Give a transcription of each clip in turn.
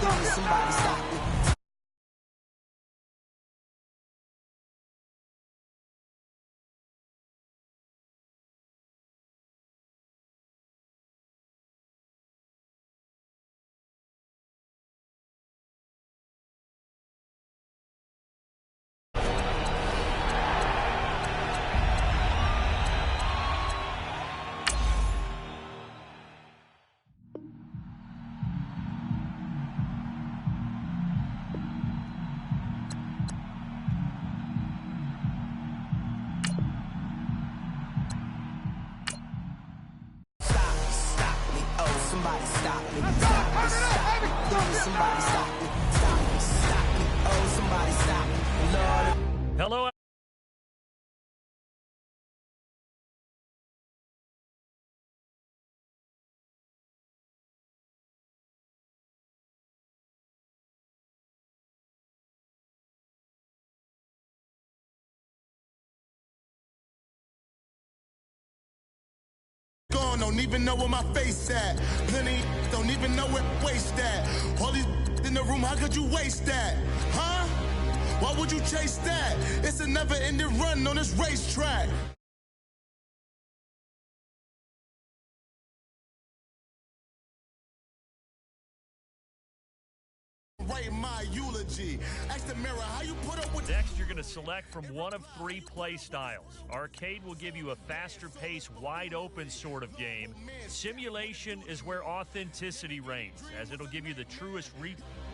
Please, somebody stop me. Somebody stop me. Stop me, stop me. Please, somebody stop me. Stop me, stop me. Oh, somebody stop me. Lord. Hello. Don't even know where my face at. Plenty don't even know where waste at. All these in the room, how could you waste that? Huh? Why would you chase that? It's a never-ending run on this racetrack. Write my eulogy. Ask the mirror how you put up with. Next, you're going to select from one of 3 play styles. Arcade will give you a faster pace, wide open sort of game. Simulation is where authenticity reigns, as it'll give you the truest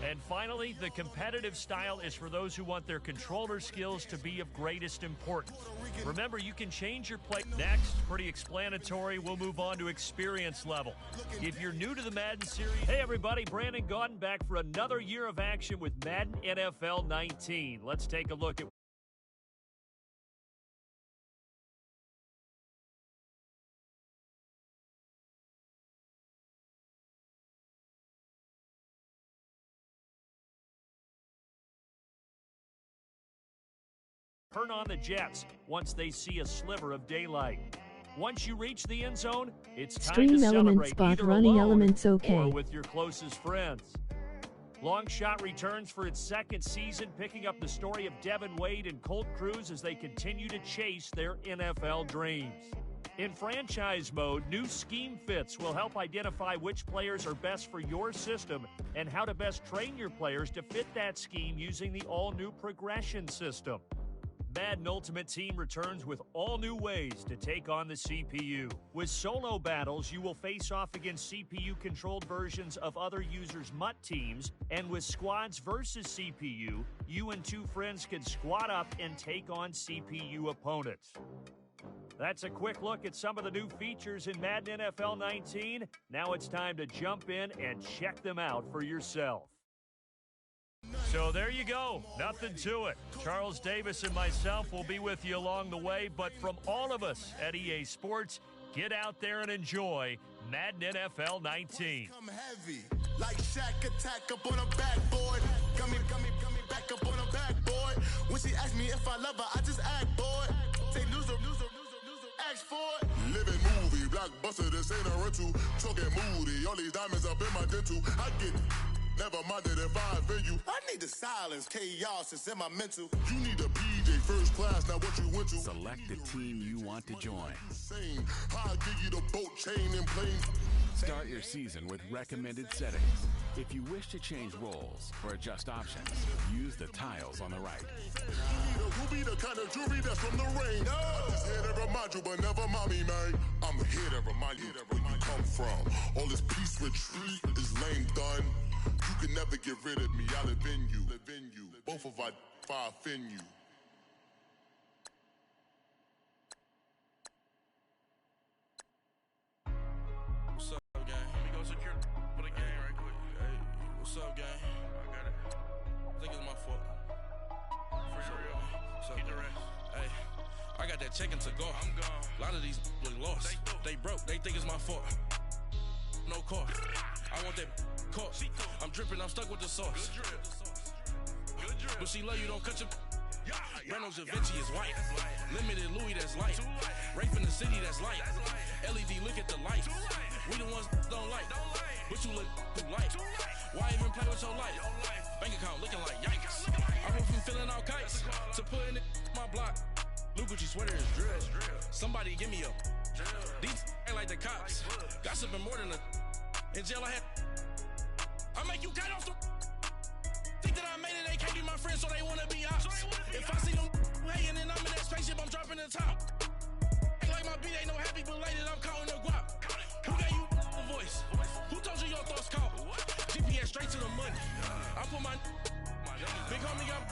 And finally, the competitive style is for those who want their controller skills to be of greatest importance. Remember, you can change your play. Next, pretty explanatory, we'll move on to experience level. If you're new to the Madden series, hey everybody, Brandon Gaudin back for another year of action with Madden NFL 19. Let's take a look at turn on the Jets once they see a sliver of daylight. Once you reach the end zone, it's time Stream to elements celebrate bot either running alone elements or okay. with your closest friends. Long Shot returns for its 2nd season, picking up the story of Devin Wade and Colt Cruz as they continue to chase their NFL dreams. In franchise mode, new scheme fits will help identify which players are best for your system and how to best train your players to fit that scheme using the all-new progression system. Madden Ultimate Team returns with all new ways to take on the CPU. With solo battles, you will face off against CPU-controlled versions of other users' MUT teams, and with squads versus CPU, you and 2 friends can squad up and take on CPU opponents. That's a quick look at some of the new features in Madden NFL 19. Now it's time to jump in and check them out for yourself. So there you go. Nothing to it. Charles Davis and myself will be with you along the way, but from all of us at EA Sports, get out there and enjoy Madden NFL 19. Come heavy, like Shaq attack up on a backboard. Gummy, back up on a backboard. When she asked me if I love her, I just act bored. Say loser, ask for it. Living movie, blockbuster, this ain't a rental. Talking moody, all these diamonds up in my dental. I get never minded if I offend you. I need the silence, chaos is in my mental. You need a PJ first class, not what you went to. Select the team you want to join. I'll give you the boat chain and plane. Start your season with recommended settings. If you wish to change roles or adjust options, use the tiles on the right. You be the kind of jewelry that's from the rain. I'm just here to remind you, but never mommy, man. I'm here to remind you where you come from. All this peace retreat is lame done. You can never get rid of me. I live in you. Both of our fire offend you. What's up, gang? Let me go secure for the game right quick. Hey, what's up, gang? I got it. I think it's my fault. For real. What's up, hey, I got that chicken to go. I'm gone. A lot of these look lost. They broke. They think it's my fault. No car. I want that caught. I'm dripping. I'm stuck with the sauce. Good drip. But she love you. Don't cut your. Renault Da Vinci is white. Limited Louis, that's light. Rape in the city, that's light. LED, look at the light. We the ones don't like. But you look too light. Why even play with your your life. Bank account looking like yikes. I went from feeling all kites to putting it in my block. Blue Gucci sweater is drill. Somebody give me a. These ain't like the cops. Gossiping more than a. In jail I had. I make you cut off the. Think that I made it, they can't be my friends, so they wanna be ops. If I see them hating and I'm in that spaceship, I'm dropping the top. Ain't like my beat ain't no happy belated, I'm counting the guap. Who gave you a voice? Who told you your thoughts count? GPS straight to the money. I put my big homie up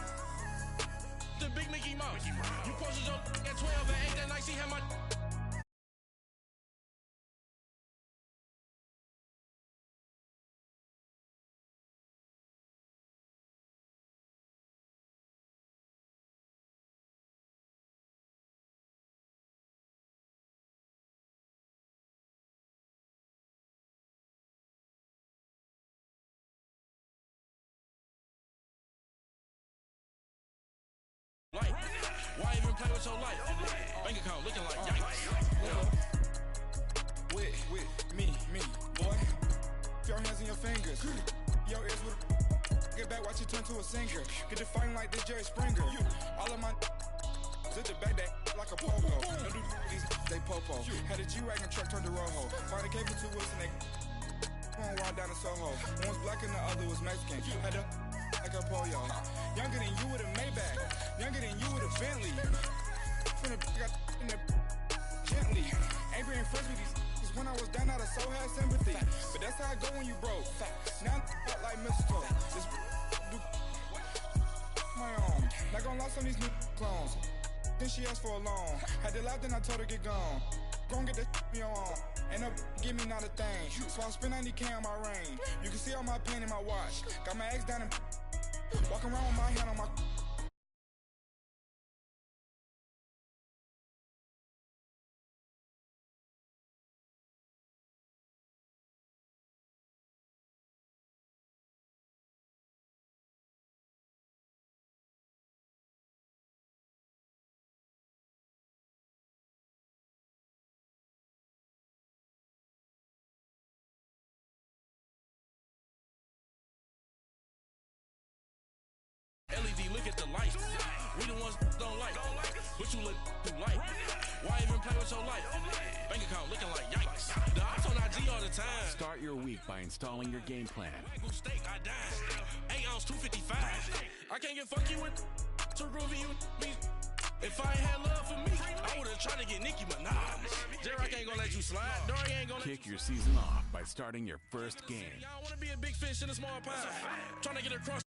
the big Mickey Mouse. You posted your at 12 and 8 that night, she had my. Why even play with your life? Bank account looking like yikes. With me, boy. Your hands and your fingers. Your ears with get back, watch you turn to a singer. Get to fighting like this Jerry Springer. All of my zip the back that like a pogo. Don't do these they popo. Had a G-Wagon truck turned to Rojo. Find a cable 2 wheels and they going wild down in Soho. One was black and the other was Mexican. Had a like a pollo. Younger than you with a Maybach. Younger than you with a Bentley. Finna got in the gently. Ain't been friends with these cause when I was down out of so had sympathy. But that's how I go when you broke. Now I'm like mistletoe. This do my own. Not gonna lost on these new clones. Then she asked for a loan. Had to laugh, then I told her get gone. Gon' get that me on. Ain't no give me not a thing. So I spend 90K on my ring. You can see all my pain in my watch. Got my ex down and walking around with my hand on my. LED, look at the lights. We the ones don't like. What you look too light? Why even play with your life? Bank account looking like yikes. The ops on IG all the time. Start your week by installing your game plan. Steak, I died. 8 ounce, 255. I can't get fuck you with too groovy you me. If I ain't had love for me, I would've tried to get Nicki Minaj. J-Rock ain't gonna let you slide. Dory ain't gonna Kick your season off by starting your first game. Y'all wanna be a big fish in a small pond. Trying to get across.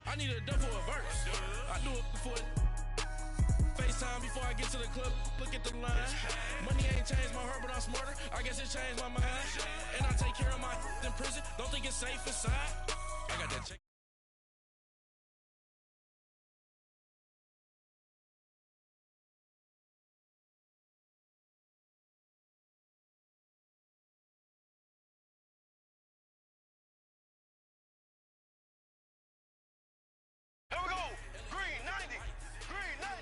I need a double a verse. I do it before FaceTime before I get to the club. Look at the line. Money ain't changed my heart, but I'm smarter. I guess it changed my mind. And I take care of my in prison. Don't think it's safe inside. I got that check. Here we go. Green 90. Green 90.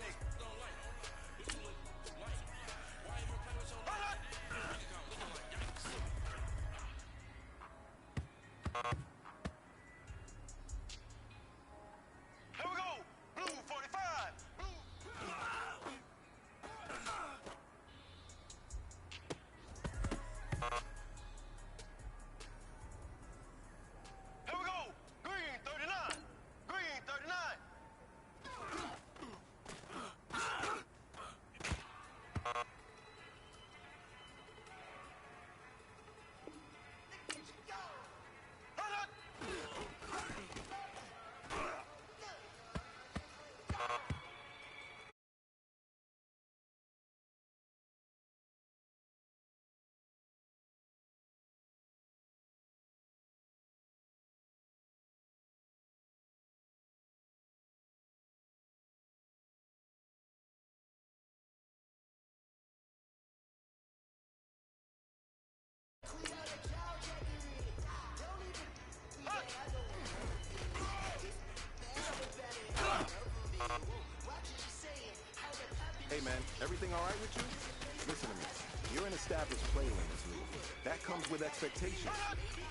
established player in this league. That comes with expectations.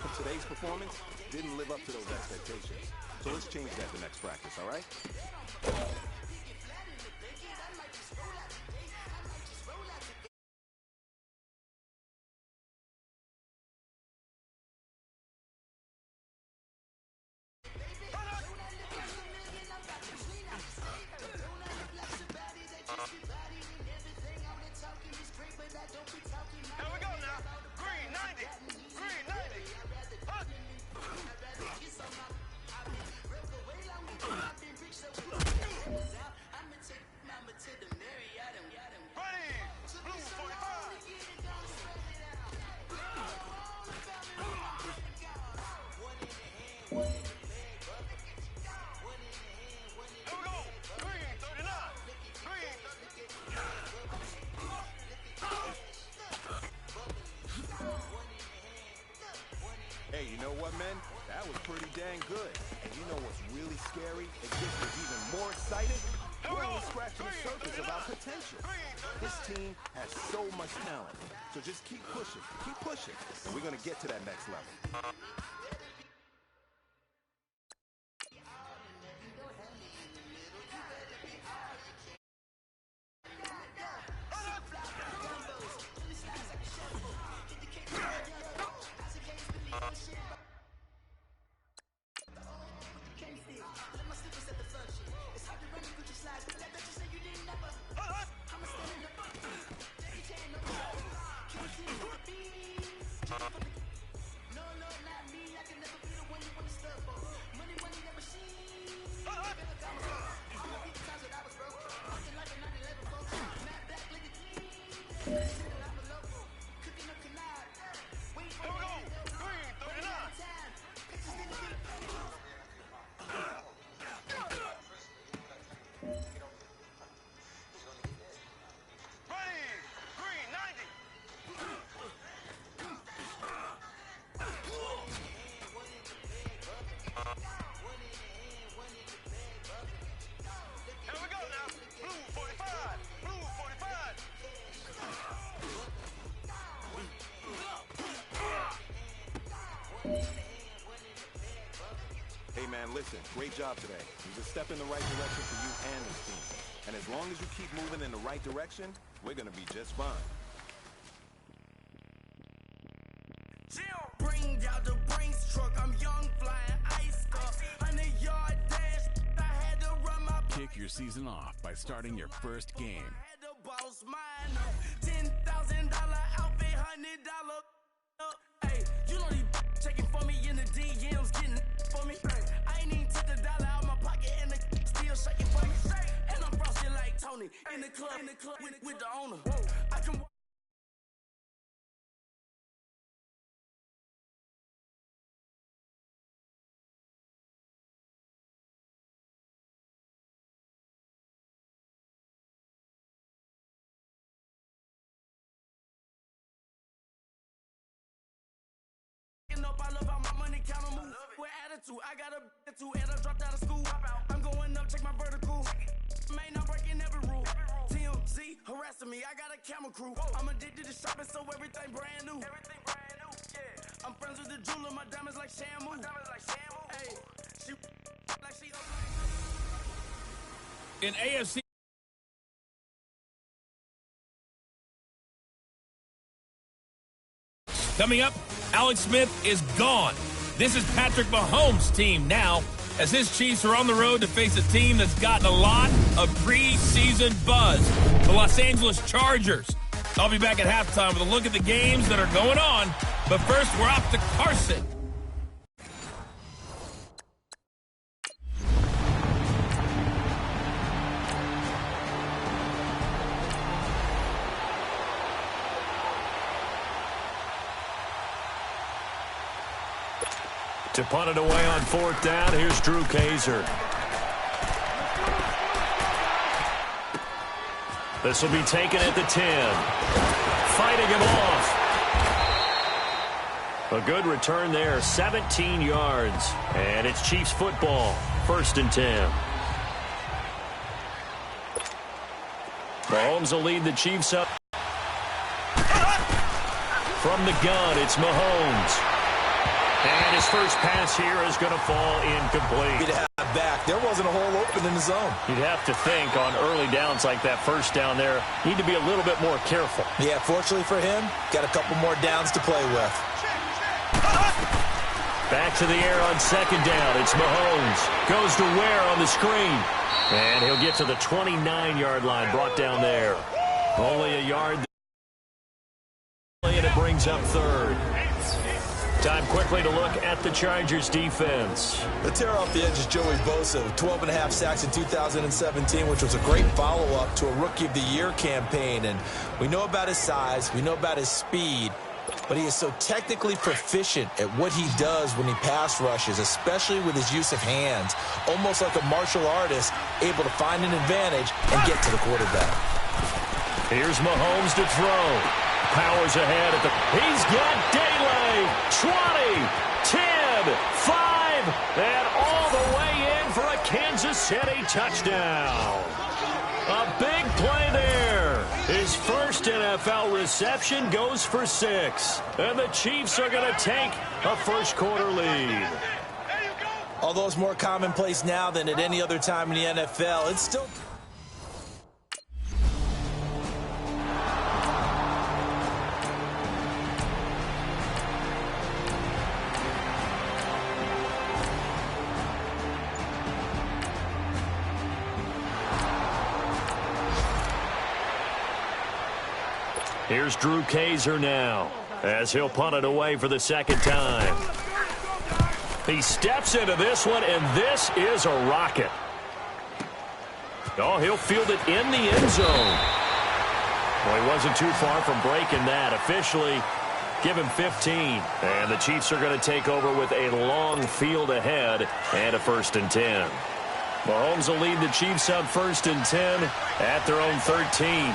And today's performance didn't live up to those expectations. So let's change that the next practice, all right? Hey, you know what, man? That was pretty dang good. And you know what's really scary? It gets us even more excited. We're only scratching the surface of our potential. This team has so much talent. So just keep pushing, and we're going to get to that next level. Hey, man, listen, great job today. It was a step in the right direction for you and this team. And as long as you keep moving in the right direction, we're going to be just fine. Bring out the Brinks truck, I'm young, flying ice up. 100-yard dash, I had to run my... Kick your season off by starting your first game. I had to boss mine up. $10,000 outfit, $100. Hey, you know these checking for me in the DMs, getting for me. I ain't even took the dollar out my pocket and the still shaking for me. And I'm frosted like Tony in the club with the owner. I can... I love how my money count on move. With attitude, I got a attitude, and I dropped out of school. I'm going up, check my vertical. Man, I'm breaking every rule. TMZ harassing me, I got a camera crew. I'm addicted to shopping, so everything brand new. Yeah. I'm friends with the jeweler, my diamonds like Shamu. Hey, she like she. In AFC. Coming up, Alex Smith is gone. This is Patrick Mahomes' team now, as his Chiefs are on the road to face a team that's gotten a lot of preseason buzz, the Los Angeles Chargers. I'll be back at halftime with a look at the games that are going on, but first we're off to Carson. To punt it away on fourth down, here's Drew Kaiser. This will be taken at the 10. Fighting him off. A good return there, 17 yards. And it's Chiefs football, 1st and 10. Mahomes will lead the Chiefs up. From the gun, it's Mahomes. And his first pass here is going to fall incomplete. He'd have back. There wasn't a hole open in the zone. You'd have to think on early downs like that first down there, need to be a little bit more careful. Yeah, fortunately for him, got a couple more downs to play with. Back to the air on second down. It's Mahomes. Goes to Ware on the screen. And he'll get to the 29-yard line, brought down there. Only a yard. And it brings up third. Time quickly to look at the Chargers defense. The tear off the edge is Joey Bosa, 12.5 sacks in 2017, which was a great follow-up to a Rookie of the Year campaign. And we know about his size, we know about his speed, but he is so technically proficient at what he does when he pass rushes, especially with his use of hands, almost like a martial artist, able to find an advantage and get to the quarterback. Here's Mahomes to throw. Powers ahead at the... He's got Daly. 20, 10, 5, and all the way in for a Kansas City touchdown. A big play there. His first NFL reception goes for 6. And the Chiefs are going to take a first quarter lead. Although it's more commonplace now than at any other time in the NFL, it's still... Here's Drew Kaiser now, as he'll punt it away for the second time. He steps into this one, and this is a rocket. Oh, he'll field it in the end zone. Well, he wasn't too far from breaking that. Officially, give him 15. And the Chiefs are going to take over with a long field ahead and a 1st and 10. Mahomes will lead the Chiefs up 1st and 10 at their own 13.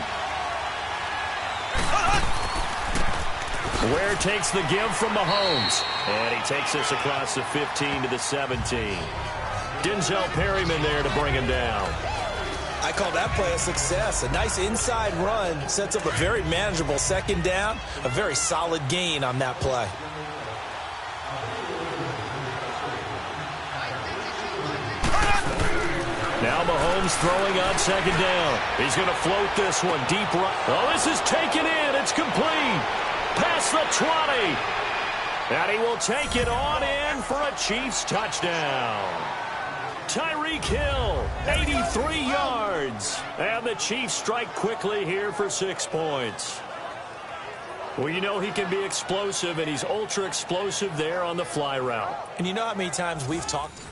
Ware takes the give from Mahomes. And he takes us across the 15 to the 17. Denzel Perryman there to bring him down. I call that play a success. A nice inside run sets up a very manageable second down. A very solid gain on that play. Now Mahomes throwing on second down. He's going to float this one deep right. Oh, this is taken in. It's complete. Past the 20. And he will take it on in for a Chiefs touchdown. Tyreek Hill, 83 yards. And the Chiefs strike quickly here for 6 points. Well, you know he can be explosive, and he's ultra explosive there on the fly route. And you know how many times we've talked...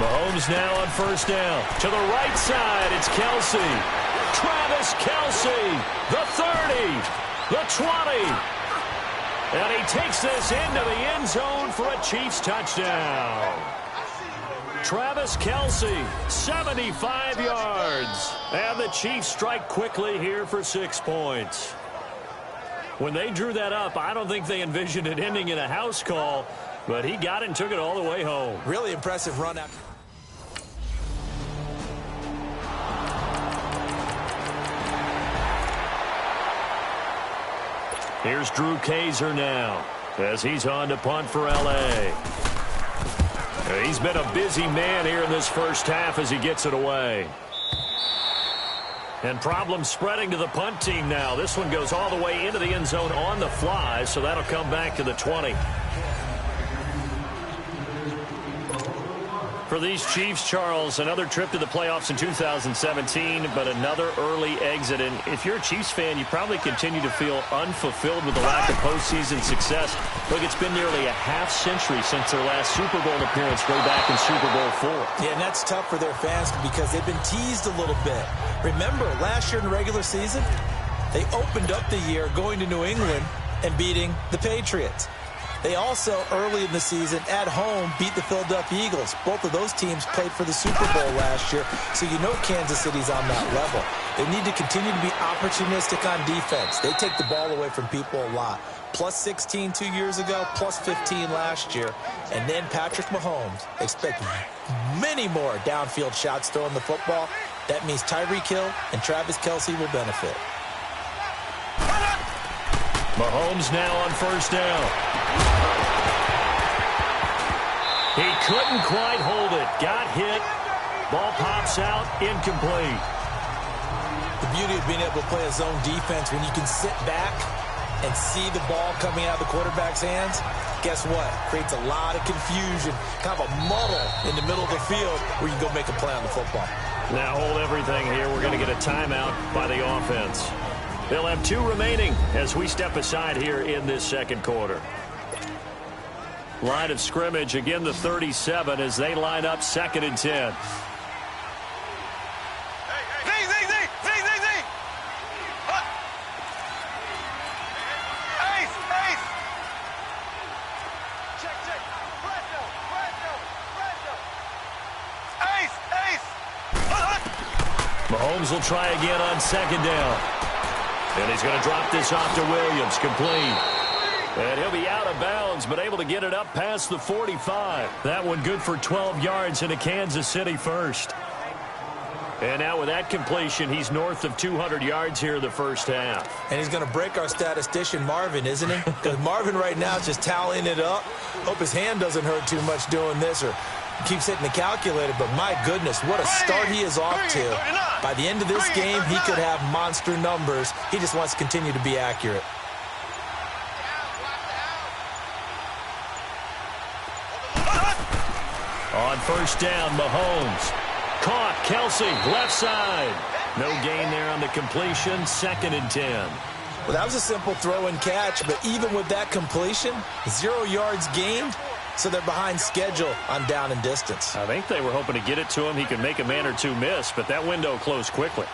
Mahomes now on first down. To the right side, it's Kelsey. Travis Kelsey, the 30, the 20. And he takes this into the end zone for a Chiefs touchdown. Travis Kelsey, 75 yards. And the Chiefs strike quickly here for 6 points. When they drew that up, I don't think they envisioned it ending in a house call, but he got it and took it all the way home. Really impressive run out. Here's Drew Kaiser now, as he's on to punt for L.A. He's been a busy man here in this first half as he gets it away. And problems spreading to the punt team now. This one goes all the way into the end zone on the fly, so that'll come back to the 20. For these Chiefs, Charles, another trip to the playoffs in 2017, but another early exit. And if you're a Chiefs fan, you probably continue to feel unfulfilled with the lack of postseason success. Look, it's been nearly a half-century since their last Super Bowl appearance way back in Super Bowl IV. Yeah, and that's tough for their fans because they've been teased a little bit. Remember, last year in the regular season, they opened up the year going to New England and beating the Patriots. They also, early in the season, at home, beat the Philadelphia Eagles. Both of those teams played for the Super Bowl last year, so you know Kansas City's on that level. They need to continue to be opportunistic on defense. They take the ball away from people a lot. Plus 16 2 years ago, plus 15 last year. And then Patrick Mahomes. Expect many more downfield shots throwing the football. That means Tyreek Hill and Travis Kelce will benefit. Mahomes now on first down. He couldn't quite hold it. Got hit. Ball pops out. Incomplete. The beauty of being able to play a zone defense when you can sit back and see the ball coming out of the quarterback's hands, guess what? Creates a lot of confusion, kind of a muddle in the middle of the field where you can go make a play on the football. Now hold everything here. We're going to get a timeout by the offense. They'll have 2 remaining as we step aside here in this second quarter. Line of scrimmage, again the 37 as they line up 2nd and 10. Mahomes will try again on 2nd down. And he's going to drop this off to Williams, complete. And he'll be out of bounds, but able to get it up past the 45. That one good for 12 yards into Kansas City first. And now with that completion, he's north of 200 yards here in the first half. And he's going to break our statistician Marvin, isn't he? Because Marvin right now is just tallying it up. Hope his hand doesn't hurt too much doing this or keeps hitting the calculator. But my goodness, what a start he is off to. By the end of this game, he could have monster numbers. He just wants to continue to be accurate. On first down, Mahomes. Caught, Kelce, left side. No gain there on the completion, 2nd and 10. Well, that was a simple throw and catch, but even with that completion, 0 yards gained, so they're behind schedule on down and distance. I think they were hoping to get it to him. He could make a man or two miss, but that window closed quickly.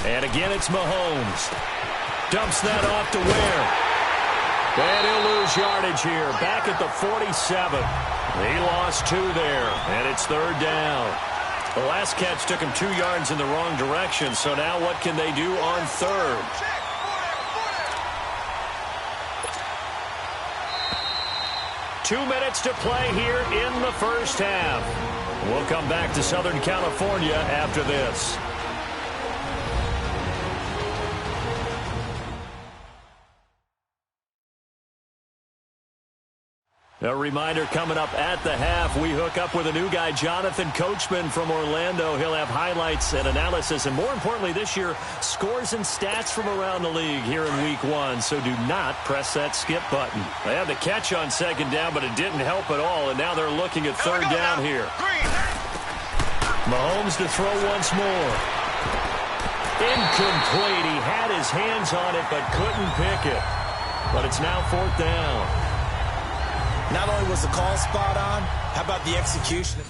And again, it's Mahomes. Dumps that off to Ware. And he'll lose yardage here. Back at the 47. He lost 2 there, and it's 3rd down. The last catch took him 2 yards in the wrong direction, so now what can they do on 3rd? Two minutes to play here in the first half. We'll come back to Southern California after this. A reminder coming up at the half, we hook up with a new guy, Jonathan Coachman from Orlando. He'll have highlights and analysis, and more importantly this year, scores and stats from around the league here in Week 1, so do not press that skip button. They had the catch on 2nd down, but it didn't help at all, and now they're looking at 3rd down here. Mahomes to throw once more. Incomplete. He had his hands on it, but couldn't pick it. But it's now 4th down. Not only was the call spot on, how about the execution?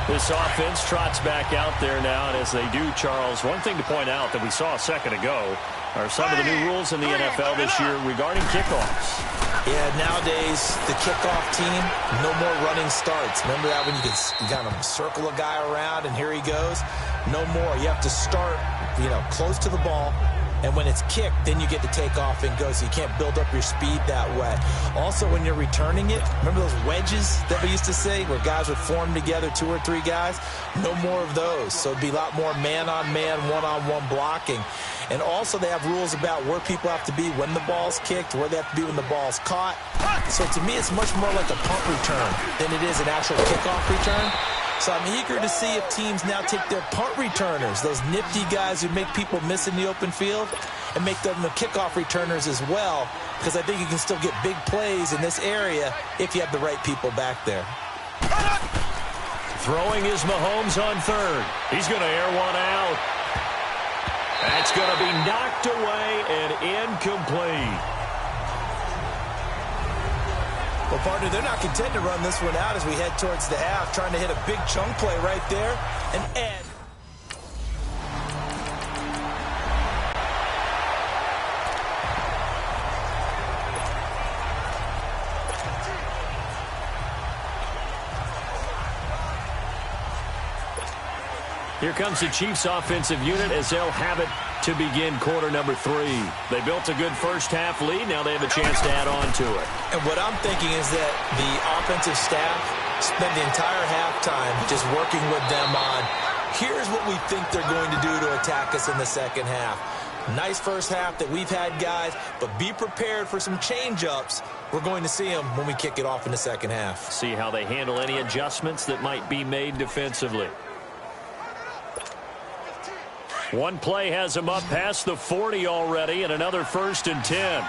This offense trots back out there now, and as they do, Charles, one thing to point out that we saw a second ago are some of the new rules in the NFL this year regarding kickoffs. Yeah, nowadays, the kickoff team, no more running starts. Remember that when you could kind of circle a guy around and here he goes? No more. You have to start, close to the ball. And when it's kicked, then you get to take off and go, so you can't build up your speed that way. Also, when you're returning it, remember those wedges that we used to say where guys would form together, 2 or 3 guys? No more of those. So it'd be a lot more man-on-man, one-on-one blocking. And also they have rules about where people have to be when the ball's kicked, where they have to be when the ball's caught. So to me, it's much more like a punt return than it is an actual kickoff return. So I'm eager to see if teams now take their punt returners, those nifty guys who make people miss in the open field, and make them the kickoff returners as well, because I think you can still get big plays in this area if you have the right people back there. Throwing is Mahomes on 3rd. He's going to air one out. That's going to be knocked away and incomplete. Well, partner, they're not content to run this one out as we head towards the half, trying to hit a big chunk play right there and add. Here comes the Chiefs offensive unit as they'll have it to begin quarter number 3. They built a good first half lead. Now they have a chance to add on to it. And what I'm thinking is that the offensive staff spent the entire halftime just working with them on, here's what we think they're going to do to attack us in the second half. Nice first half that we've had, guys, but be prepared for some change-ups. We're going to see them when we kick it off in the second half. See how they handle any adjustments that might be made defensively. One play has them up past the 40 already, and another 1st and 10.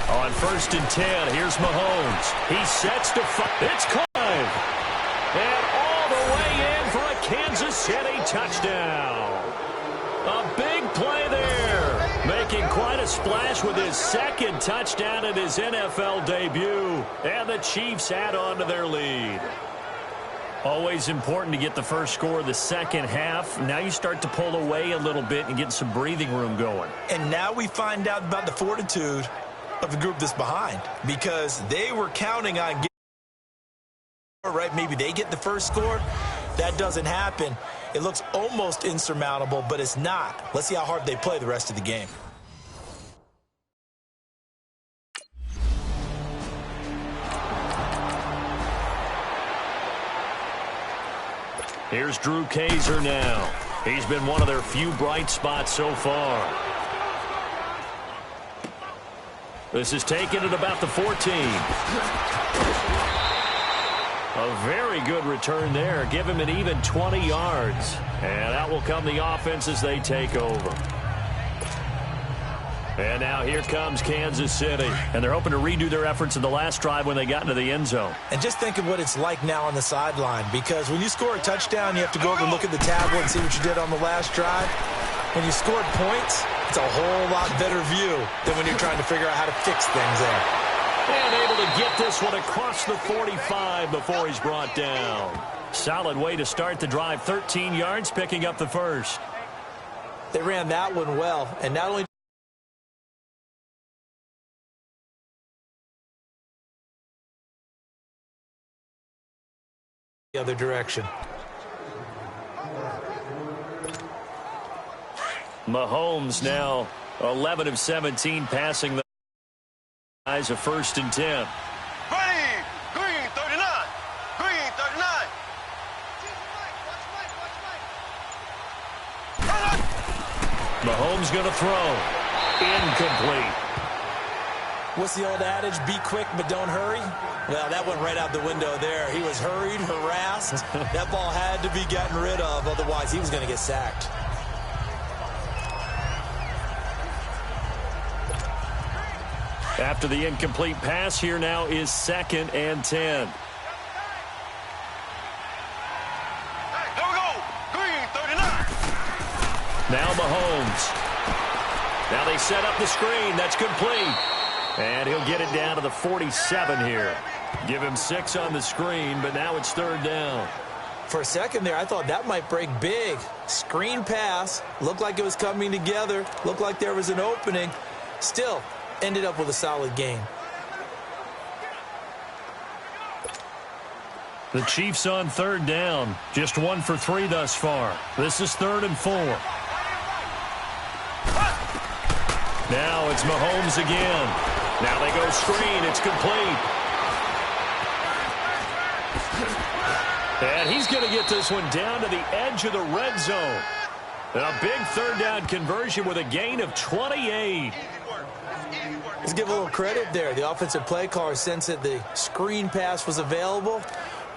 On 1st and 10, here's Mahomes. He sets to fire. It's Clive. And all the way in for a Kansas City touchdown. A big play there. Making quite a splash with his 2nd touchdown in his NFL debut. And the Chiefs add on to their lead. Always important to get the first score of the second half. Now you start to pull away a little bit and get some breathing room going. And now we find out about the fortitude of the group that's behind, because they were counting on getting, right? Maybe they get the first score. That doesn't happen. It looks almost insurmountable, but it's not. Let's see how hard they play the rest of the game. Here's Drew Kaiser now. He's been one of their few bright spots so far. This is taken at about the 14. A very good return there. Give him an even 20 yards. And out will come the offense as they take over. And now here comes Kansas City. And they're hoping to redo their efforts in the last drive when they got into the end zone. And just think of what it's like now on the sideline, because when you score a touchdown, you have to go over and look at the tablet and see what you did on the last drive. When you scored points, it's a whole lot better view than when you're trying to figure out how to fix things there. And able to get this one across the 45 before he's brought down. Solid way to start the drive. 13 yards, picking up the first. They ran that one well, and not only the other direction. Mahomes now 11 of 17 passing the guys, a 1st and 10. Green 39. Green 39. Mahomes going to throw. Incomplete. What's the old adage? Be quick, but don't hurry. Well, that went right out the window there. He was hurried, harassed. That ball had to be gotten rid of. Otherwise, he was going to get sacked. After the incomplete pass, here now is 2nd and 10. There we go. Green 39. Now Mahomes. Now they set up the screen. That's complete. And he'll get it down to the 47 here. Give him 6 on the screen, but now it's 3rd down. For a second there, I thought that might break big. Screen pass. Looked like it was coming together. Looked like there was an opening. Still, ended up with a solid game. The Chiefs on 3rd down. Just 1 for 3 thus far. This is 3rd and 4. Now it's Mahomes again. Now they go screen. It's complete. And he's going to get this one down to the edge of the red zone. A big 3rd down conversion with a gain of 28. Let's give a little credit there. The offensive play caller sensed that the screen pass was available.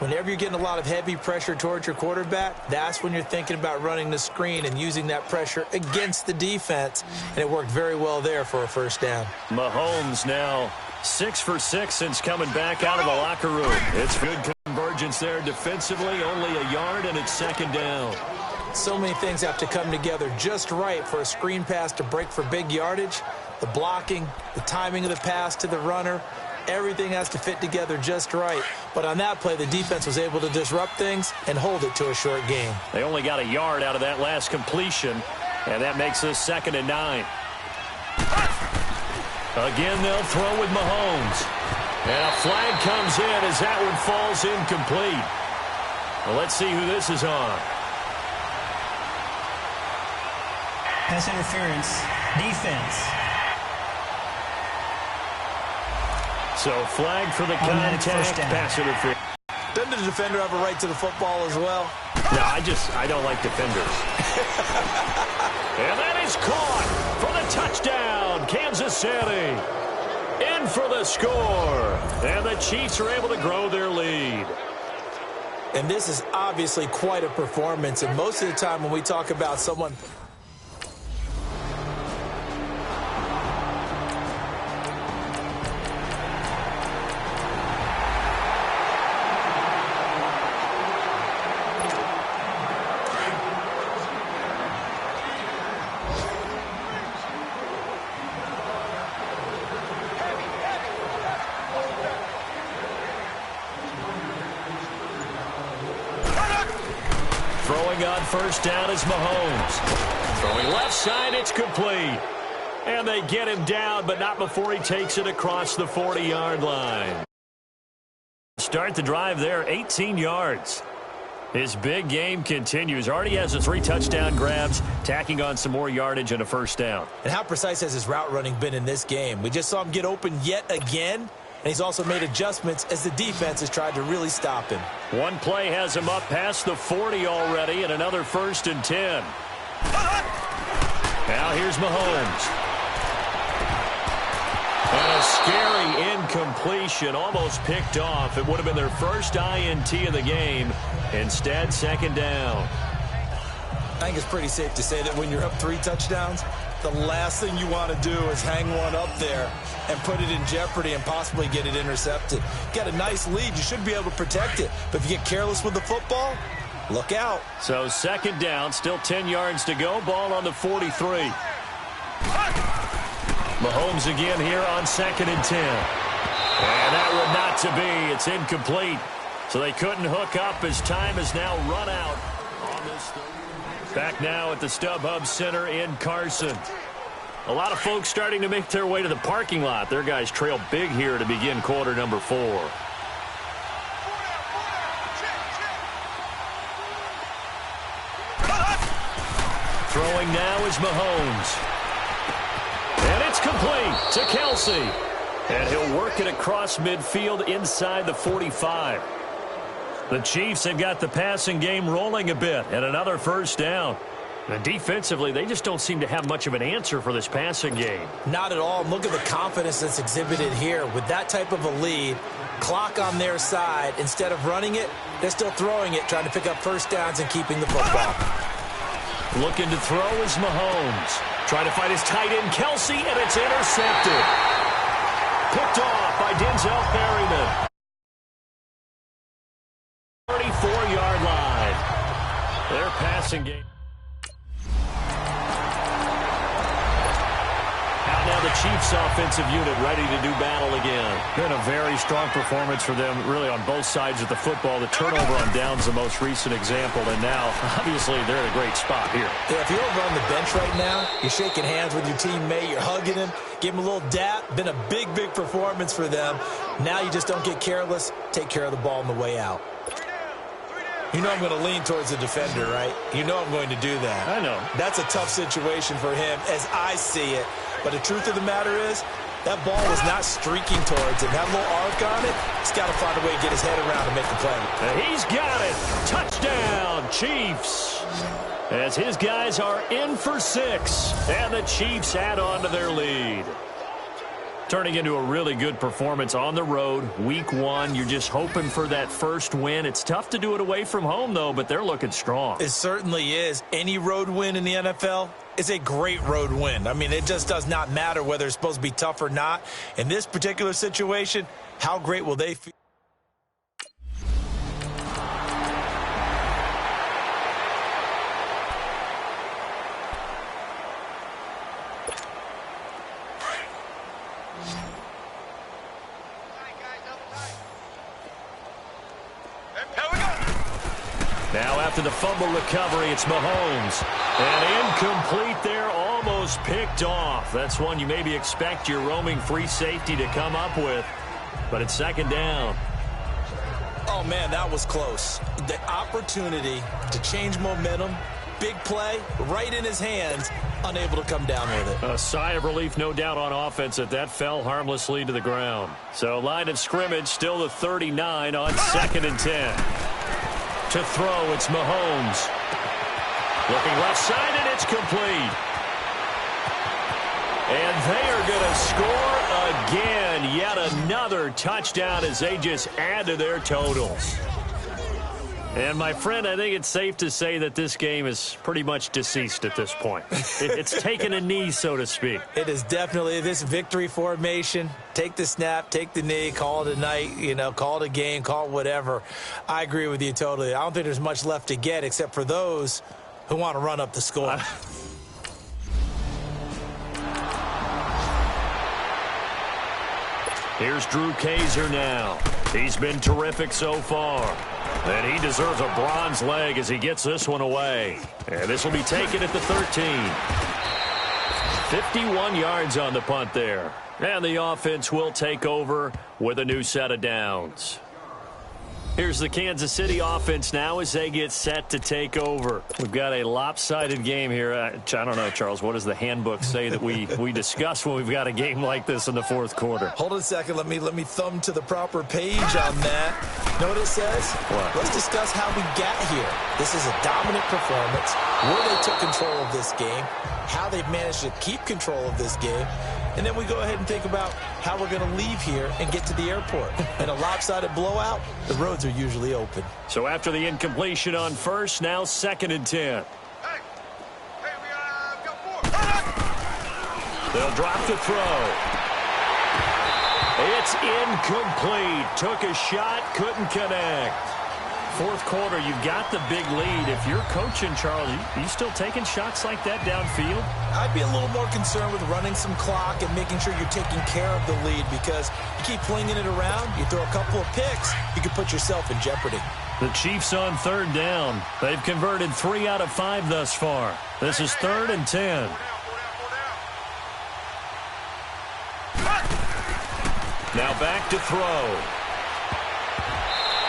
Whenever you're getting a lot of heavy pressure towards your quarterback, that's when you're thinking about running the screen and using that pressure against the defense. And it worked very well there for a 1st down. Mahomes now 6 for 6 since coming back out of the locker room. It's good convergence there defensively, only a yard, and it's 2nd down. So many things have to come together just right for a screen pass to break for big yardage. The blocking, the timing of the pass to the runner, everything has to fit together just right. But on that play, the defense was able to disrupt things and hold it to a short game. They only got a yard out of that last completion, and that makes this 2nd and 9. Again, they'll throw with Mahomes. And a flag comes in as that one falls incomplete. Well, let's see who this is on. Pass interference, defense. So flag for the contact, pass interference. Doesn't the defender have a right to the football as well? No, I don't like defenders. And that is caught for the touchdown, Kansas City. In for the score. And the Chiefs are able to grow their lead. And this is obviously quite a performance. And most of the time when we talk about someone... Throwing on first down is Mahomes. Throwing left side, it's complete. And they get him down, but not before he takes it across the 40-yard line. Start the drive there, 18 yards. His big game continues. Already has the 3 touchdown grabs, tacking on some more yardage and a first down. And how precise has his route running been in this game? We just saw him get open yet again. And he's also made adjustments as the defense has tried to really stop him. One play has him up past the 40 already, and another 1st and 10. Now here's Mahomes. And a scary incompletion, almost picked off. It would have been their first INT of the game. Instead, 2nd down. I think it's pretty safe to say that when you're up 3 touchdowns, the last thing you want to do is hang one up there and put it in jeopardy and possibly get it intercepted. Got a nice lead. You should be able to protect it. But if you get careless with the football, look out. So 2nd down, still 10 yards to go. Ball on the 43. Mahomes again here on 2nd and 10. And that would not to be. It's incomplete. So they couldn't hook up as time has now run out on this. Back now at the StubHub Center in Carson. A lot of folks starting to make their way to the parking lot. Their guys trail big here to begin quarter number 4. Throwing now is Mahomes. And it's complete to Kelce. And he'll work it across midfield inside the 45. The Chiefs have got the passing game rolling a bit, and another first down. And defensively, they just don't seem to have much of an answer for this passing game. Not at all. Look at the confidence that's exhibited here. With that type of a lead, clock on their side, instead of running it, they're still throwing it, trying to pick up first downs and keeping the football. Looking to throw is Mahomes. Trying to find his tight end, Kelce, and it's intercepted. Picked off by Denzel Perryman. 34-yard line. Their passing game. Out now the Chiefs offensive unit ready to do battle again. Been a very strong performance for them really on both sides of the football. The turnover on downs the most recent example, and now obviously they're in a great spot here. Yeah, if you're over on the bench right now, you're shaking hands with your teammate, you're hugging him, give him a little dap. Been a big performance for them. Now you just don't get careless. Take care of the ball on the way out. You know I'm going to lean towards the defender, right? You know I'm going to do that. I know. That's a tough situation for him as I see it. But the truth of the matter is, that ball was not streaking towards him. That little arc on it, he's got to find a way to get his head around and make the play. And he's got it. Touchdown, Chiefs. As his guys are in for 6. And the Chiefs add on to their lead. Turning into a really good performance on the road, week 1. You're just hoping for that first win. It's tough to do it away from home, though, but they're looking strong. It certainly is. Any road win in the NFL is a great road win. I mean, it just does not matter whether it's supposed to be tough or not. In this particular situation, how great will they feel? Now after the fumble recovery, it's Mahomes. And incomplete there, almost picked off. That's one you maybe expect your roaming free safety to come up with. But it's second down. Oh, man, that was close. The opportunity to change momentum, big play, right in his hands, unable to come down with it. A sigh of relief, no doubt, on offense that fell harmlessly to the ground. So line of scrimmage, still the 39 on 2nd and 10. To throw, it's Mahomes. Looking left side, and it's complete. And they are going to score again. Yet another touchdown as they just add to their totals. And, my friend, I think it's safe to say that this game is pretty much deceased at this point. It's taken a knee, so to speak. It is definitely this victory formation. Take the snap, take the knee, call it a night, call it a game, call it whatever. I agree with you totally. I don't think there's much left to get except for those who want to run up the score. Here's Drew Kaiser now. He's been terrific so far. And he deserves a bronze leg as he gets this one away. And this will be taken at the 13. 51 yards on the punt there. And the offense will take over with a new set of downs. Here's the Kansas City offense now as they get set to take over. We've got a lopsided game here. I don't know, Charles, what does the handbook say that we discuss when we've got a game like this in the fourth quarter? Hold on a second. Let me thumb to the proper page on that. Know what it says? What? Let's discuss how we got here. This is a dominant performance, where they took control of this game, how they've managed to keep control of this game, and then we go ahead and think about how we're going to leave here and get to the airport. In a lopsided blowout, the roads are usually open. So after the incompletion on first, now 2nd and 10. They'll drop the throw. It's incomplete. Took a shot, couldn't connect. Fourth quarter, you've got the big lead. If you're coaching, Charles, you still taking shots like that downfield? I'd be a little more concerned with running some clock and making sure you're taking care of the lead, because you keep flinging it around, you throw a couple of picks, you could put yourself in jeopardy. The Chiefs on 3rd down. They've converted 3 out of 5 thus far. This is 3rd and 10. Now back to throw.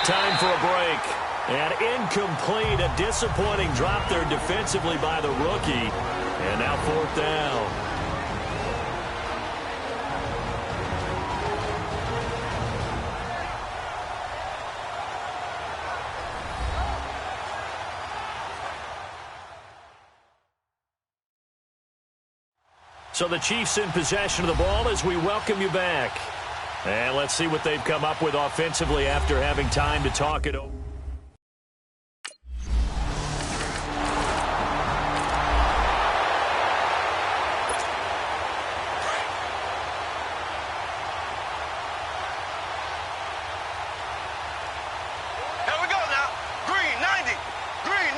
Time for a break. And incomplete. A disappointing drop there defensively by the rookie. And now 4th down. So the Chiefs in possession of the ball as we welcome you back. And let's see what they've come up with offensively after having time to talk it over. Here we go now. Green 90. Green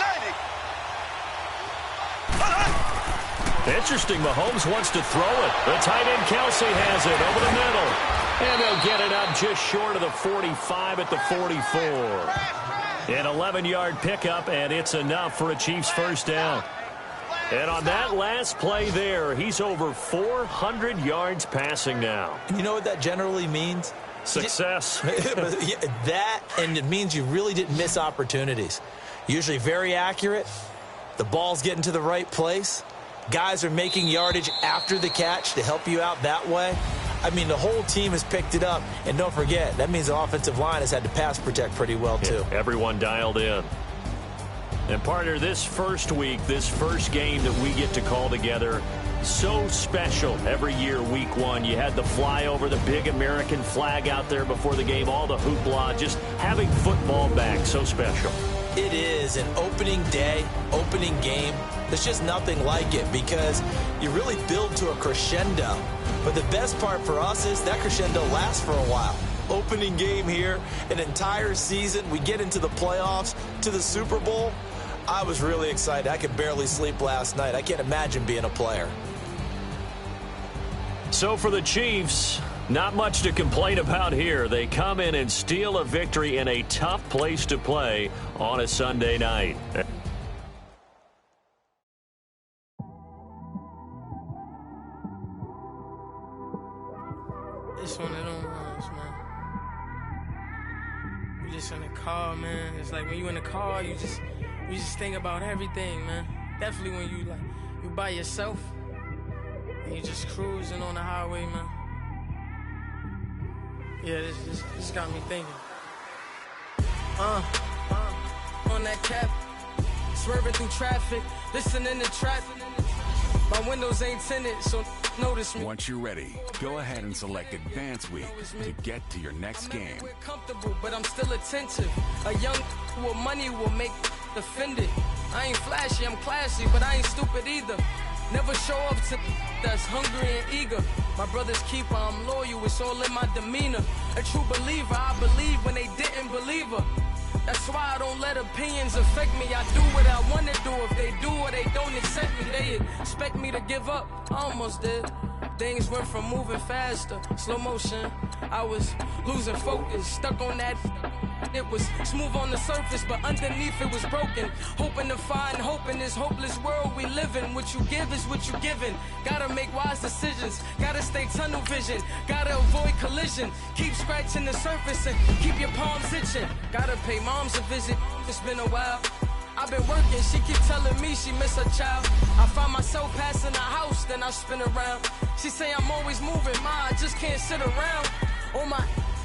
90. Interesting. Mahomes wants to throw it. The tight end Kelsey has it over the middle. And they'll get it up just short of the 45 at the 44. An 11-yard pickup, and it's enough for a Chiefs first down. And on that last play there, he's over 400 yards passing now. You know what that generally means? Success. That, and it means you really didn't miss opportunities. Usually very accurate. The ball's getting to the right place. Guys are making yardage after the catch to help you out that way. I mean, the whole team has picked it up. And don't forget, that means the offensive line has had to pass protect pretty well, too. Yeah, everyone dialed in. And, partner, this first week, this first game that we get to call together, so special every year, week 1. You had the flyover, the big American flag out there before the game, all the hoopla, just having football back, so special. It is an opening day, opening game. There's just nothing like it because you really build to a crescendo. But the best part for us is that crescendo lasts for a while. Opening game here, an entire season. We get into the playoffs, to the Super Bowl. I was really excited. I could barely sleep last night. I can't imagine being a player. So for the Chiefs, Not much to complain about here. They come in and steal a victory in a tough place to play on a Sunday night. It's one of them ones, man. You just in the car, man. It's like when you in the car, you just think about everything, man. Definitely when you by yourself and you just cruising on the highway, man. Yeah, this got me thinking. On that cap, swerving through traffic, listening to traffic. My windows ain't tinted, so notice me. Once you're ready, go ahead and select Advance Week to get to your next game. Comfortable, but I'm still attentive. A young with money will make offended. I ain't flashy, I'm classy, but I ain't stupid either. Never show up to that's hungry and eager. My brother's keeper, I'm loyal, it's all in my demeanor. A true believer, I believe when they didn't believe her. That's why I don't let opinions affect me. I do what I want to do. If they do or they don't accept me, they expect me to give up. I almost did. Things went from moving faster, slow motion. I was losing focus, stuck on that. It was smooth on the surface, but underneath it was broken. Hoping to find hope in this hopeless world we live in. What you give is what you given. Gotta make wise decisions. Gotta stay tunnel vision. Gotta avoid collision. Keep scratching the surface and keep your palms itching. Gotta pay moms a visit. It's been a while. I've been working, she keep telling me she miss her child. I find myself passing the house, then I spin around. She say I'm always moving, I just can't sit around. Oh my,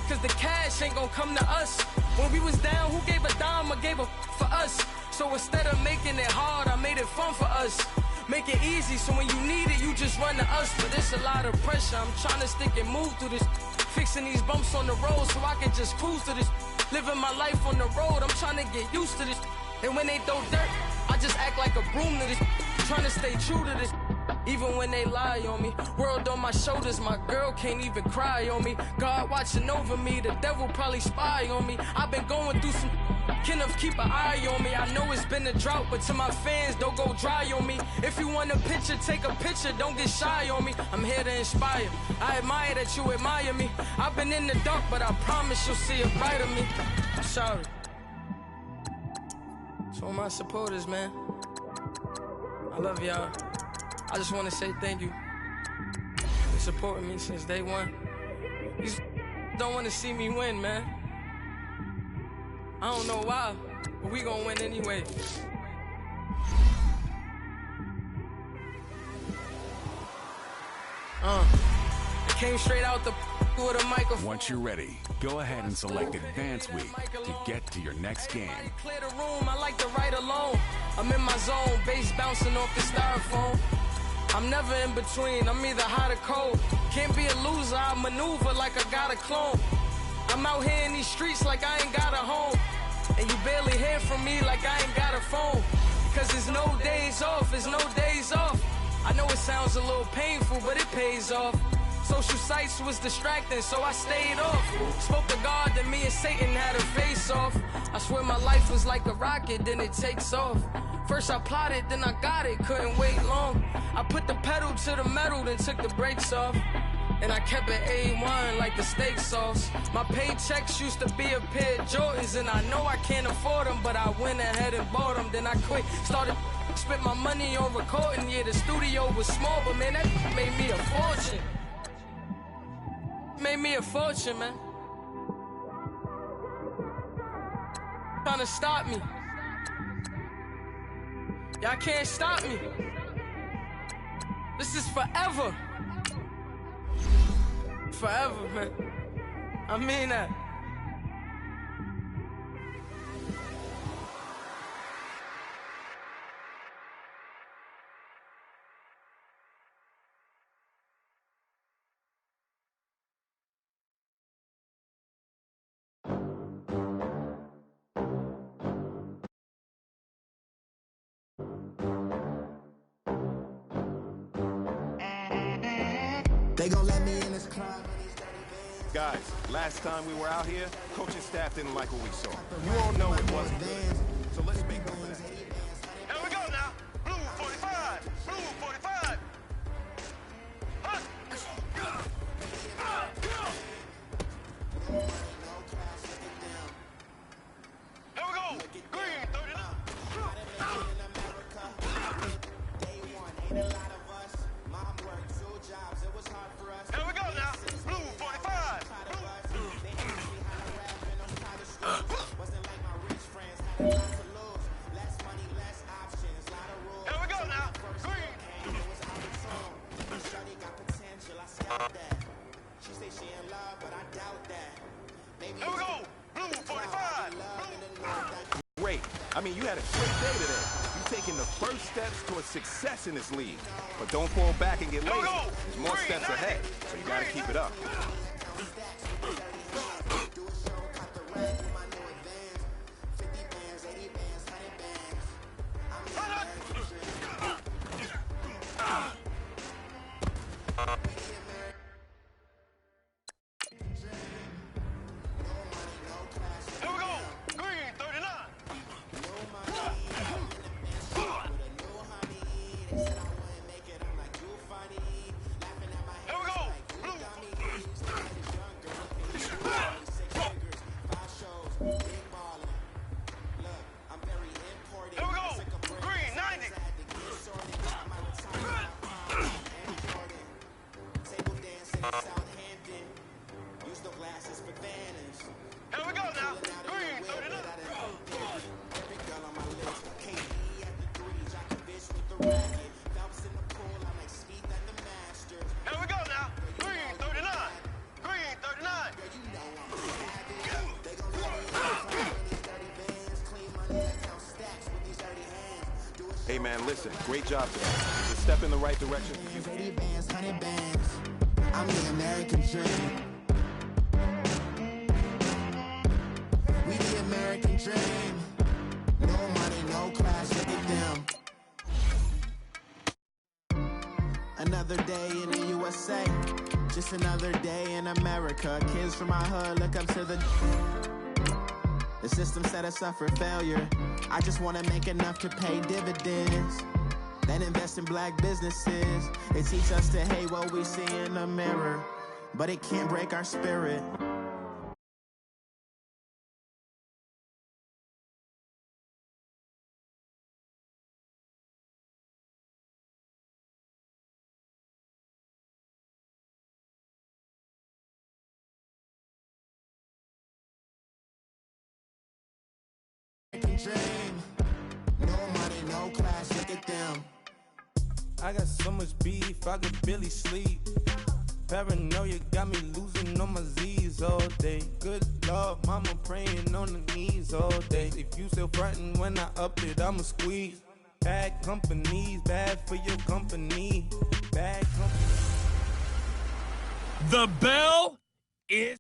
cause the cash ain't gonna come to us. When we was down, who gave a dime or gave a for us? So instead of making it hard, I made it fun for us. Make it easy, so when you need it, you just run to us. But it's a lot of pressure, I'm trying to stick and move through this. Fixing these bumps on the road so I can just cruise to this. Living my life on the road, I'm trying to get used to this. And when they throw dirt, I just act like a broom to this. Trying to stay true to this. Even when they lie on me. World on my shoulders, my girl can't even cry on me. God watching over me, the devil probably spy on me. I've been going through some Kenneth, keep an eye on me. I know it's been a drought, but to my fans, don't go dry on me. If you want a picture, take a picture, don't get shy on me. I'm here to inspire. I admire that you admire me. I've been in the dark, but I promise you'll see a brighter me. I'm sorry. To all my supporters, man, I love y'all. I just want to say thank you for supporting me since day one. You don't want to see me win, man. I don't know why, but we gonna win anyway. I came straight out the with a microphone. Once you're ready, go ahead and select Advance Week to get to your next game. Clear the room, I like to write alone. I'm in my zone, bass bouncing off the styrofoam. I'm never in between, I'm either hot or cold. Can't be a loser, I maneuver like I got a clone. I'm out here in these streets like I ain't got a home. And you barely hear from me like I ain't got a phone. Cause there's no days off, there's no days off. I know it sounds a little painful, but it pays off. Social sites was distracting, so I stayed off. Spoke to God, then me and Satan had a face off. I swear my life was like a rocket, then it takes off. First I plotted, then I got it, couldn't wait long. I put the pedal to the metal, then took the brakes off. And I kept it A1 like the steak sauce. My paychecks used to be a pair of Jordans, and I know I can't afford them, but I went ahead and bought them. Then I quit, started spent my money on recording. Yeah, the studio was small, but man, that made me a fortune. Made me a fortune, man. Trying to stop me. Y'all can't stop me. This is forever. Forever, man. I mean that. They gon' let me in this club. Guys, last time we were out here, coaching staff didn't like what we saw. You all know it wasn't good. So let's make up for that. Here we go now. Blue 45. Blue 45. Huh. I mean, you had a great day today. You're taking the first steps towards success in this league. But don't fall back and get lazy. There's more steps ahead, so you got to keep it up. Hey, man, listen, great job today. It's a step in the right direction for you. 80 bands, 100 bands. I'm the American dream. We the American dream. No money, no class, look at them. Another day in the USA. Just another day in America. Kids from my hood look up to the system set us up for failure. I just want to make enough to pay dividends. Then invest in black businesses. They teach us to hate what we see in the mirror, but it can't break our spirit. Dream. No money, no class, look at them. I got so much beef, I could barely sleep. Paranoia got me losing on my Z's all day. Good Lord, mama praying on the knees all day. If you still frontin' when I up it, I'ma squeeze. Bad companies, bad for your company. Bad company. The bell is...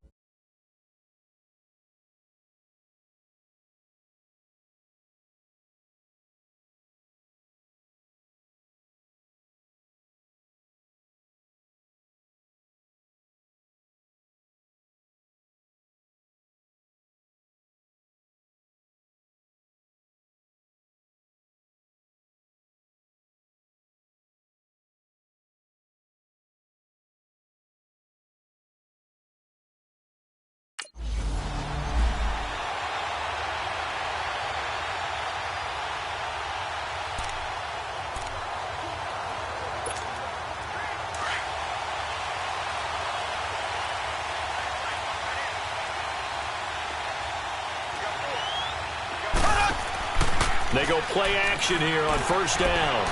They go play action here on first down.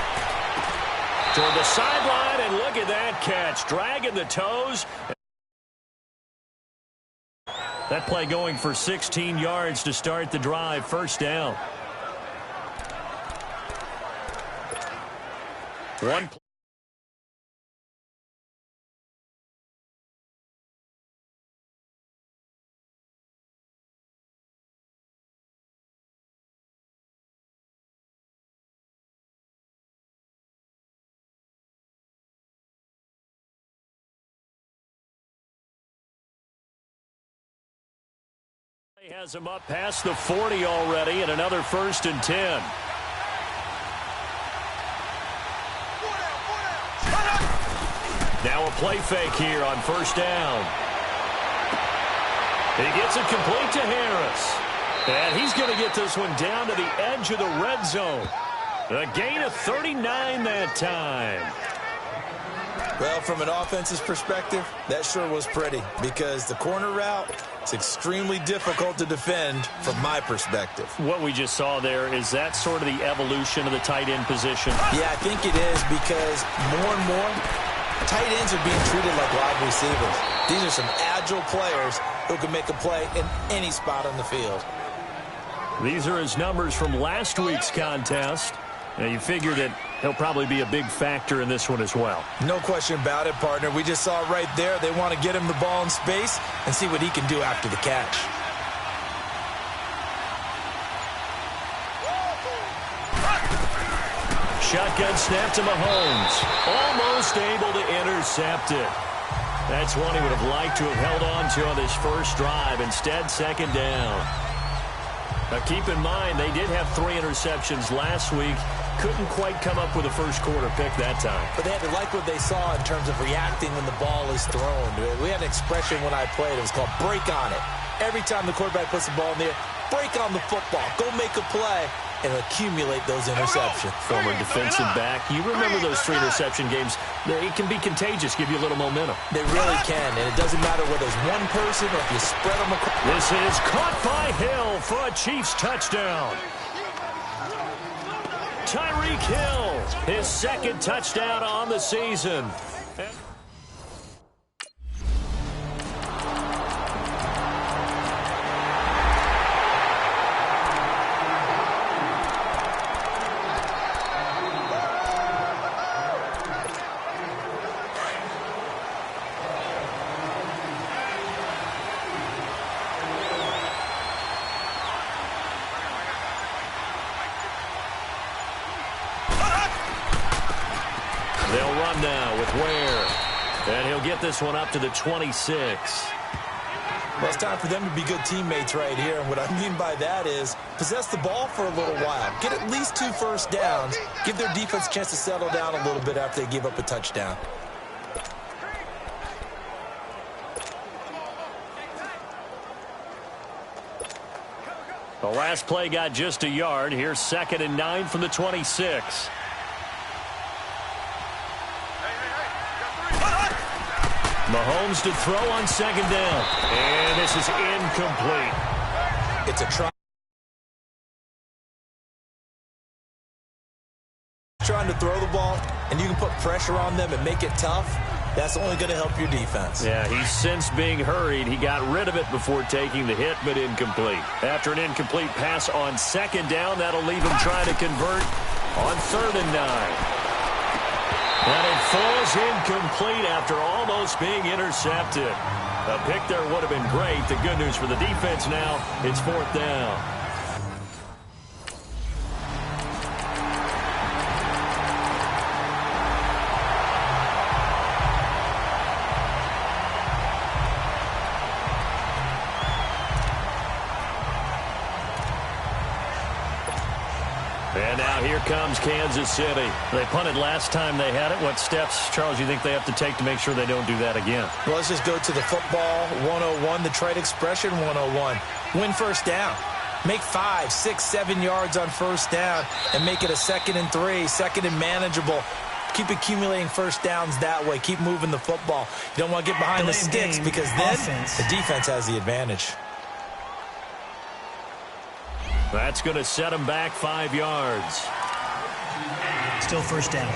Toward the sideline, and look at that catch. Dragging the toes. That play going for 16 yards to start the drive. First down. One play. He has him up past the 40 already, and another 1st and 10. Now a play fake here on first down. He gets it complete to Harris. And he's going to get this one down to the edge of the red zone. A gain of 39 that time. Well, from an offense's perspective, that sure was pretty because the corner route is extremely difficult to defend from my perspective. What we just saw there, is that sort of the evolution of the tight end position? Yeah, I think it is because more and more, tight ends are being treated like wide receivers. These are some agile players who can make a play in any spot on the field. These are his numbers from last week's contest. Now, you figure that he'll probably be a big factor in this one as well. No question about it, partner. We just saw it right there. They want to get him the ball in space and see what he can do after the catch. Shotgun snap to Mahomes. Almost able to intercept it. That's one he would have liked to have held on to on this first drive. Instead, second down. Now, keep in mind, they did have 3 interceptions last week. Couldn't quite come up with a first quarter pick that time. But they had to like what they saw in terms of reacting when the ball is thrown. We had an expression when I played. It was called break on it. Every time the quarterback puts the ball in the air, break on the football. Go make a play and accumulate those interceptions. Former defensive back. You remember those 3 interception games. It can be contagious, give you a little momentum. They really can, and it doesn't matter whether it's one person or if you spread them across. This is caught by Hill for a Chiefs touchdown. Tyreek Hill, his second touchdown on the season. They'll run now with Ware. And he'll get this one up to the 26. Well, it's time for them to be good teammates right here. And what I mean by that is possess the ball for a little while. Get at least 2 first downs. Give their defense a chance to settle down a little bit after they give up a touchdown. The last play got just a yard. Here's 2nd and 9 from the 26. Mahomes to throw on 2nd down. And this is incomplete. It's a try. Trying to throw the ball, and you can put pressure on them and make it tough. That's only going to help your defense. Yeah, he's since being hurried. He got rid of it before taking the hit, but incomplete. After an incomplete pass on 2nd down, that'll leave him trying to convert on 3rd and 9. And it falls incomplete after almost being intercepted. A pick there would have been great. The good news for the defense now, it's 4th down. And now here comes Kansas City. They punted last time they had it. What steps, Charles, you think they have to take to make sure they don't do that again? Well, let's just go to the football 101, the trade expression 101. Win first down. Make 5, 6, 7 yards on first down and make it a 2nd and 3, 2nd and manageable. Keep accumulating first downs that way. Keep moving the football. You don't want to get behind the sticks because then the defense has the advantage. That's going to set him back 5 yards. Still first down.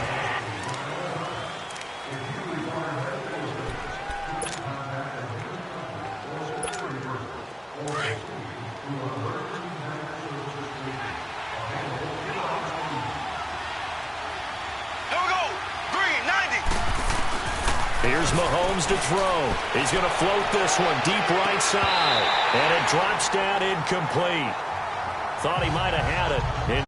Here's Mahomes to throw. He's going to float this one deep right side. And it drops down incomplete. Thought he might have had it.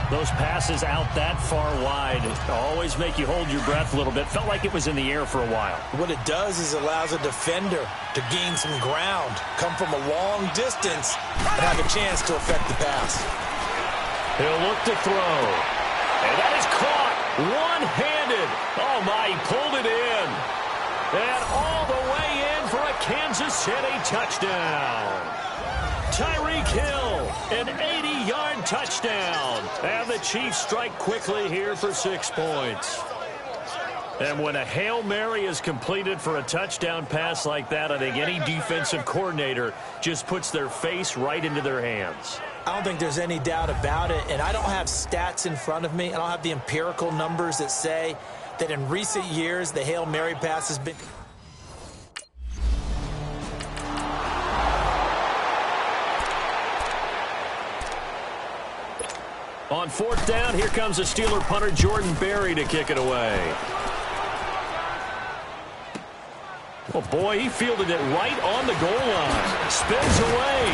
Those passes out that far wide always make you hold your breath a little bit. Felt like it was in the air for a while. What it does is allows a defender to gain some ground, come from a long distance, and have a chance to affect the pass. He'll look to throw. And that is caught one-handed. Oh, my, he pulled it in. And all the way in for a Kansas City touchdown. Tyreek Hill, an 80-yard touchdown. And the Chiefs strike quickly here for 6 points. And when a Hail Mary is completed for a touchdown pass like that, I think any defensive coordinator just puts their face right into their hands. I don't think there's any doubt about it, and I don't have stats in front of me. I don't have the empirical numbers that say that in recent years the Hail Mary pass has been... On fourth down, here comes the Steeler punter Jordan Berry to kick it away. Well, boy, he fielded it right on the goal line. Spins away.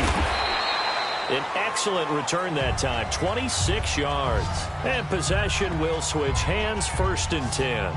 An excellent return that time, 26 yards. And possession will switch hands, 1st and 10.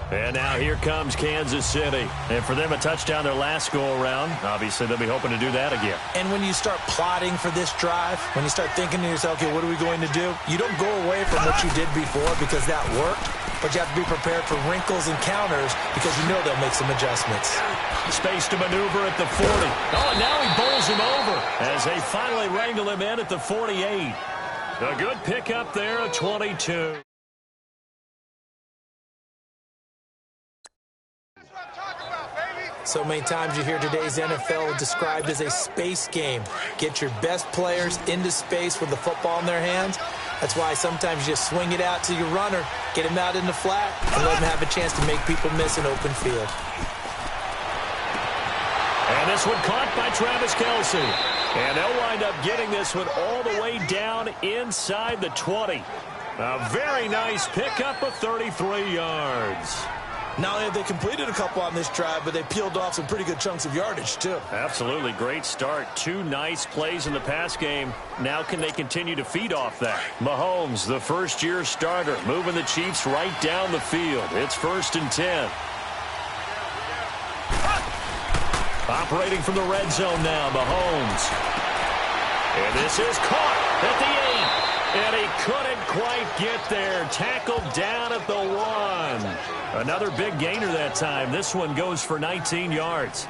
And now here comes Kansas City. And for them, a touchdown their last go-around. Obviously, they'll be hoping to do that again. And when you start plotting for this drive, when you start thinking to yourself, okay, what are we going to do? You don't go away from what you did before because that worked, but you have to be prepared for wrinkles and counters because you know they'll make some adjustments. Space to maneuver at the 40. Oh, and now he bowls him over as they finally wrangle him in at the 48. A good pickup there at 22. So many times you hear today's NFL described as a space game. Get your best players into space with the football in their hands. That's why sometimes you just swing it out to your runner, get him out in the flat, and let him have a chance to make people miss an open field. And this one caught by Travis Kelce. And they'll wind up getting this one all the way down inside the 20. A very nice pickup of 33 yards. Not only have they completed a couple on this drive, but they peeled off some pretty good chunks of yardage, too. Absolutely. Great start. 2 nice plays in the pass game. Now can they continue to feed off that? Mahomes, the first-year starter, moving the Chiefs right down the field. It's 1st and 10. Operating from the red zone now, Mahomes. And this is caught at the 8. And he couldn't quite get there. Tackled down at the 1. Another big gainer that time. This one goes for 19 yards.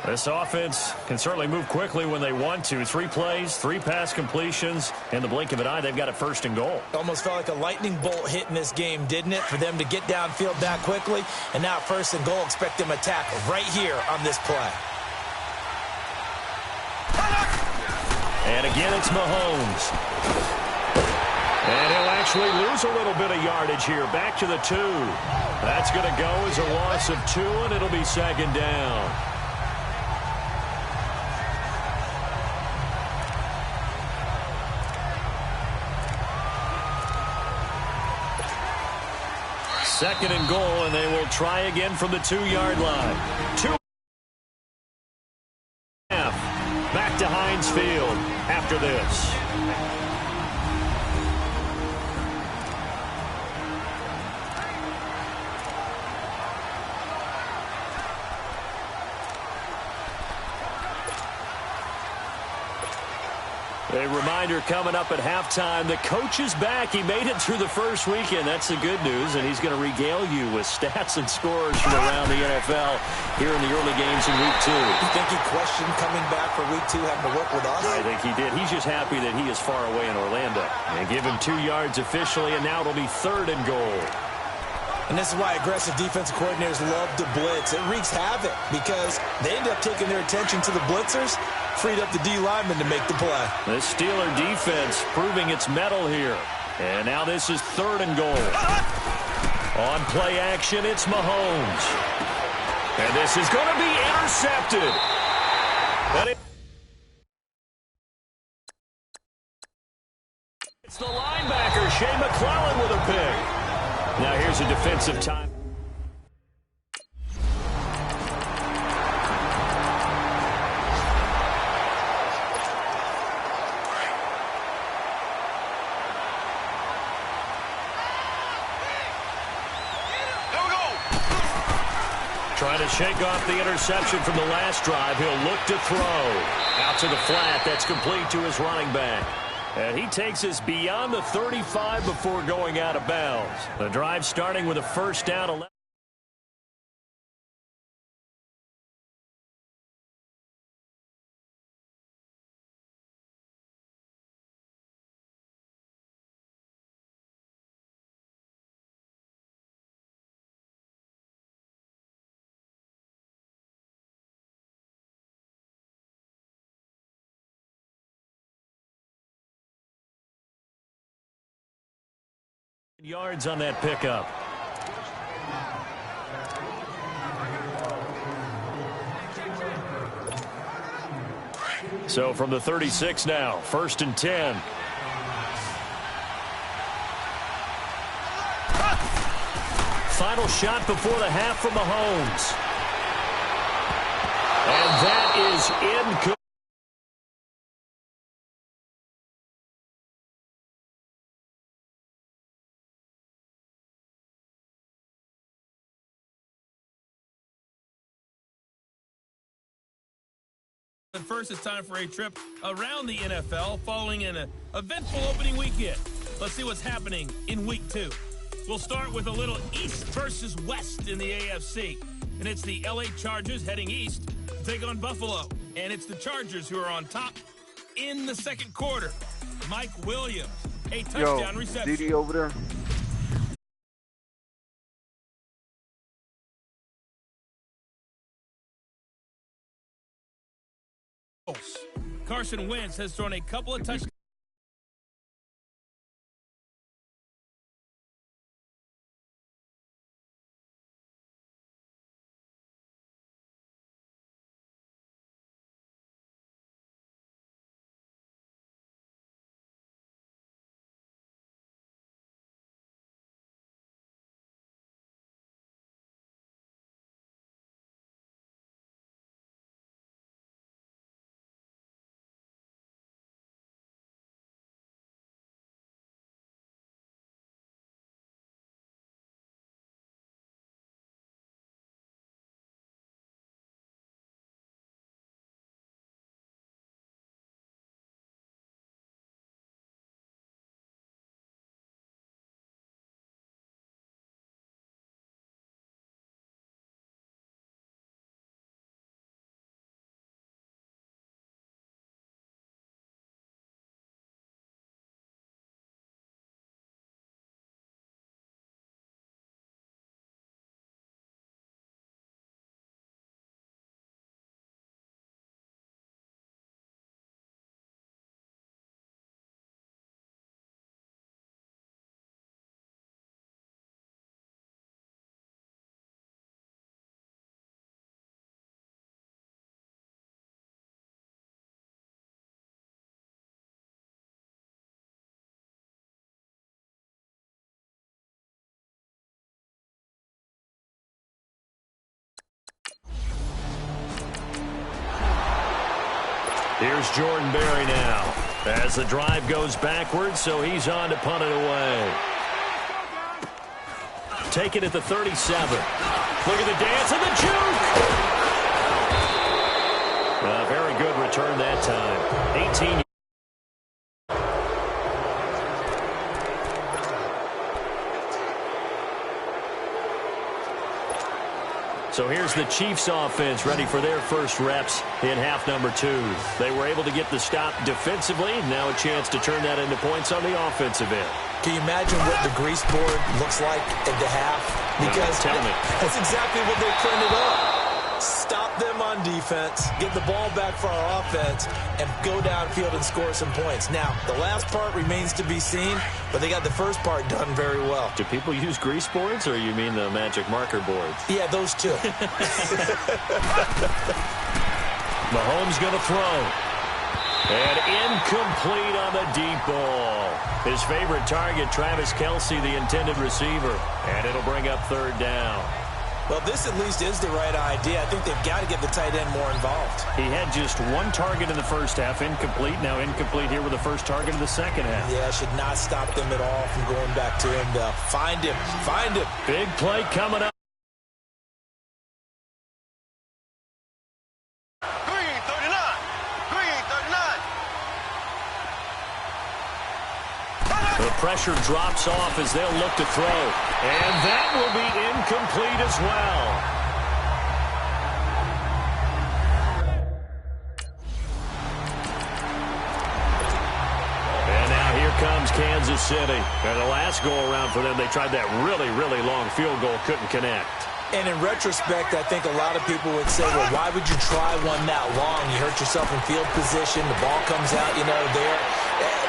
This offense can certainly move quickly when they want to. 3 plays, 3 pass completions. In the blink of an eye, they've got it 1st and goal. Almost felt like a lightning bolt hit in this game, didn't it? For them to get downfield that quickly. And now 1st and goal, expect them to tackle right here on this play. And again, it's Mahomes. And he'll actually lose a little bit of yardage here. Back to the 2. That's going to go as a loss of 2, and it'll be 2nd down. Second and goal, and they will try again from the 2-yard line. 2. Back to Heinz Field after this. A reminder coming up at halftime, the coach is back. He made it through the first weekend. That's the good news, and he's going to regale you with stats and scores from around the NFL here in the early games in Week 2. You think he questioned coming back for Week 2, having to work with us? I think he did. He's just happy that he is far away in Orlando. And give him 2 yards officially, and now it'll be 3rd and goal. And this is why aggressive defensive coordinators love to blitz. It wreaks havoc because they end up taking their attention to the blitzers, freed up the D lineman to make the play. The Steeler defense proving its mettle here. And now this is 3rd and goal. On play action, it's Mahomes. And this is going to be intercepted. It's the linebacker, Shea McClellan, with a pick. Now here's a defensive time. Trying to shake off the interception from the last drive. He'll look to throw. Out to the flat. That's complete to his running back. And he takes us beyond the 35 before going out of bounds. The drive starting with a 1st down. Yards on that pickup. So from the 36 now, 1st and 10. Final shot before the half from Mahomes. And that is incomplete. First, it's time for a trip around the NFL following an eventful opening weekend. Let's see what's happening in Week 2. We'll start with a little East versus West in the AFC. And it's the LA Chargers heading east to take on Buffalo. And it's the Chargers who are on top in the second quarter. Mike Williams, a touchdown reception. Didi over there. Carson Wentz has thrown a couple of touchdowns. Here's Jordan Berry now as the drive goes backwards, so he's on to punt it away. Take it at the 37. Look at the dance and the juke. Very good return that time. 18. So here's the Chiefs offense ready for their first reps in half number 2. They were able to get the stop defensively. Now a chance to turn that into points on the offensive end. Can you imagine what the grease board looks like at the half? Because tell me. That's exactly what they printed up. Stop them on defense, get the ball back for our offense, and go downfield and score some points. Now, the last part remains to be seen, but they got the first part done very well. Do people use grease boards, or you mean the magic marker boards? Yeah, those two. Mahomes going to throw. And incomplete on the deep ball. His favorite target, Travis Kelce, the intended receiver. And it'll bring up 3rd down. Well, this at least is the right idea. I think they've got to get the tight end more involved. He had just 1 target in the first half, incomplete. Now incomplete here with the first target in the second half. Yeah, should not stop them at all from going back to him, though. Find him. Find him. Big play coming up. The pressure drops off as they'll look to throw. And that will be incomplete as well. And now here comes Kansas City. And the last go-around for them, they tried that really, really long field goal, couldn't connect. And in retrospect, I think a lot of people would say, well, why would you try one that long? You hurt yourself in field position. The ball comes out, there.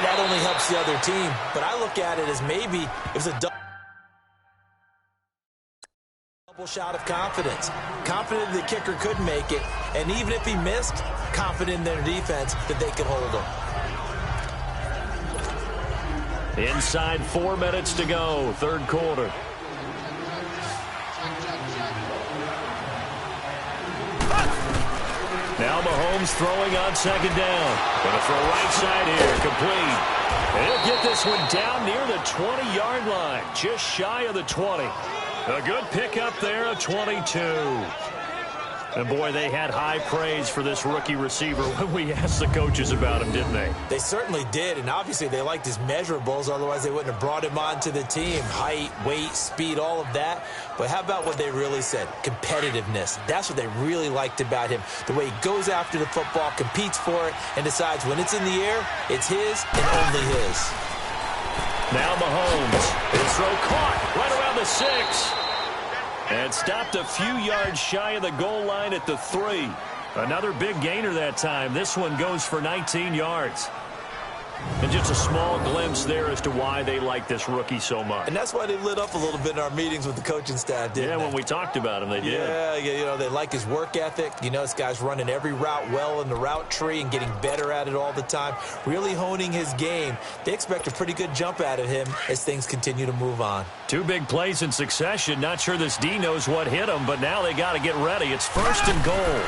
That only helps the other team. But I look at it as maybe it was a Shot of confidence. Confident the kicker could make it, and even if he missed, confident in their defense that they could hold him. Inside 4 minutes to go, third quarter. Now Mahomes throwing on second down. Going to throw right side here, complete. And he'll get this one down near the 20-yard line, just shy of the 20. A good pickup there, a 22. And boy, they had high praise for this rookie receiver when we asked the coaches about him, didn't they? They certainly did, and obviously they liked his measurables, otherwise they wouldn't have brought him onto the team. Height, weight, speed, all of that. But how about what they really said? Competitiveness. That's what they really liked about him. The way he goes after the football, competes for it, and decides when it's in the air, it's his and only his. Now Mahomes. His throw caught right around the 6. And stopped a few yards shy of the goal line at the 3. Another big gainer that time. This one goes for 19 yards. And just a small glimpse there as to why they like this rookie so much. And that's why they lit up a little bit in our meetings with the coaching staff, didn't they? Yeah, when we talked about him, they did. Yeah, you know, they like his work ethic. You know, this guy's running every route well in the route tree and getting better at it all the time. Really honing his game. They expect a pretty good jump out of him as things continue to move on. 2 big plays in succession. Not sure this D knows what hit him, but now they got to get ready. It's 1st and goal.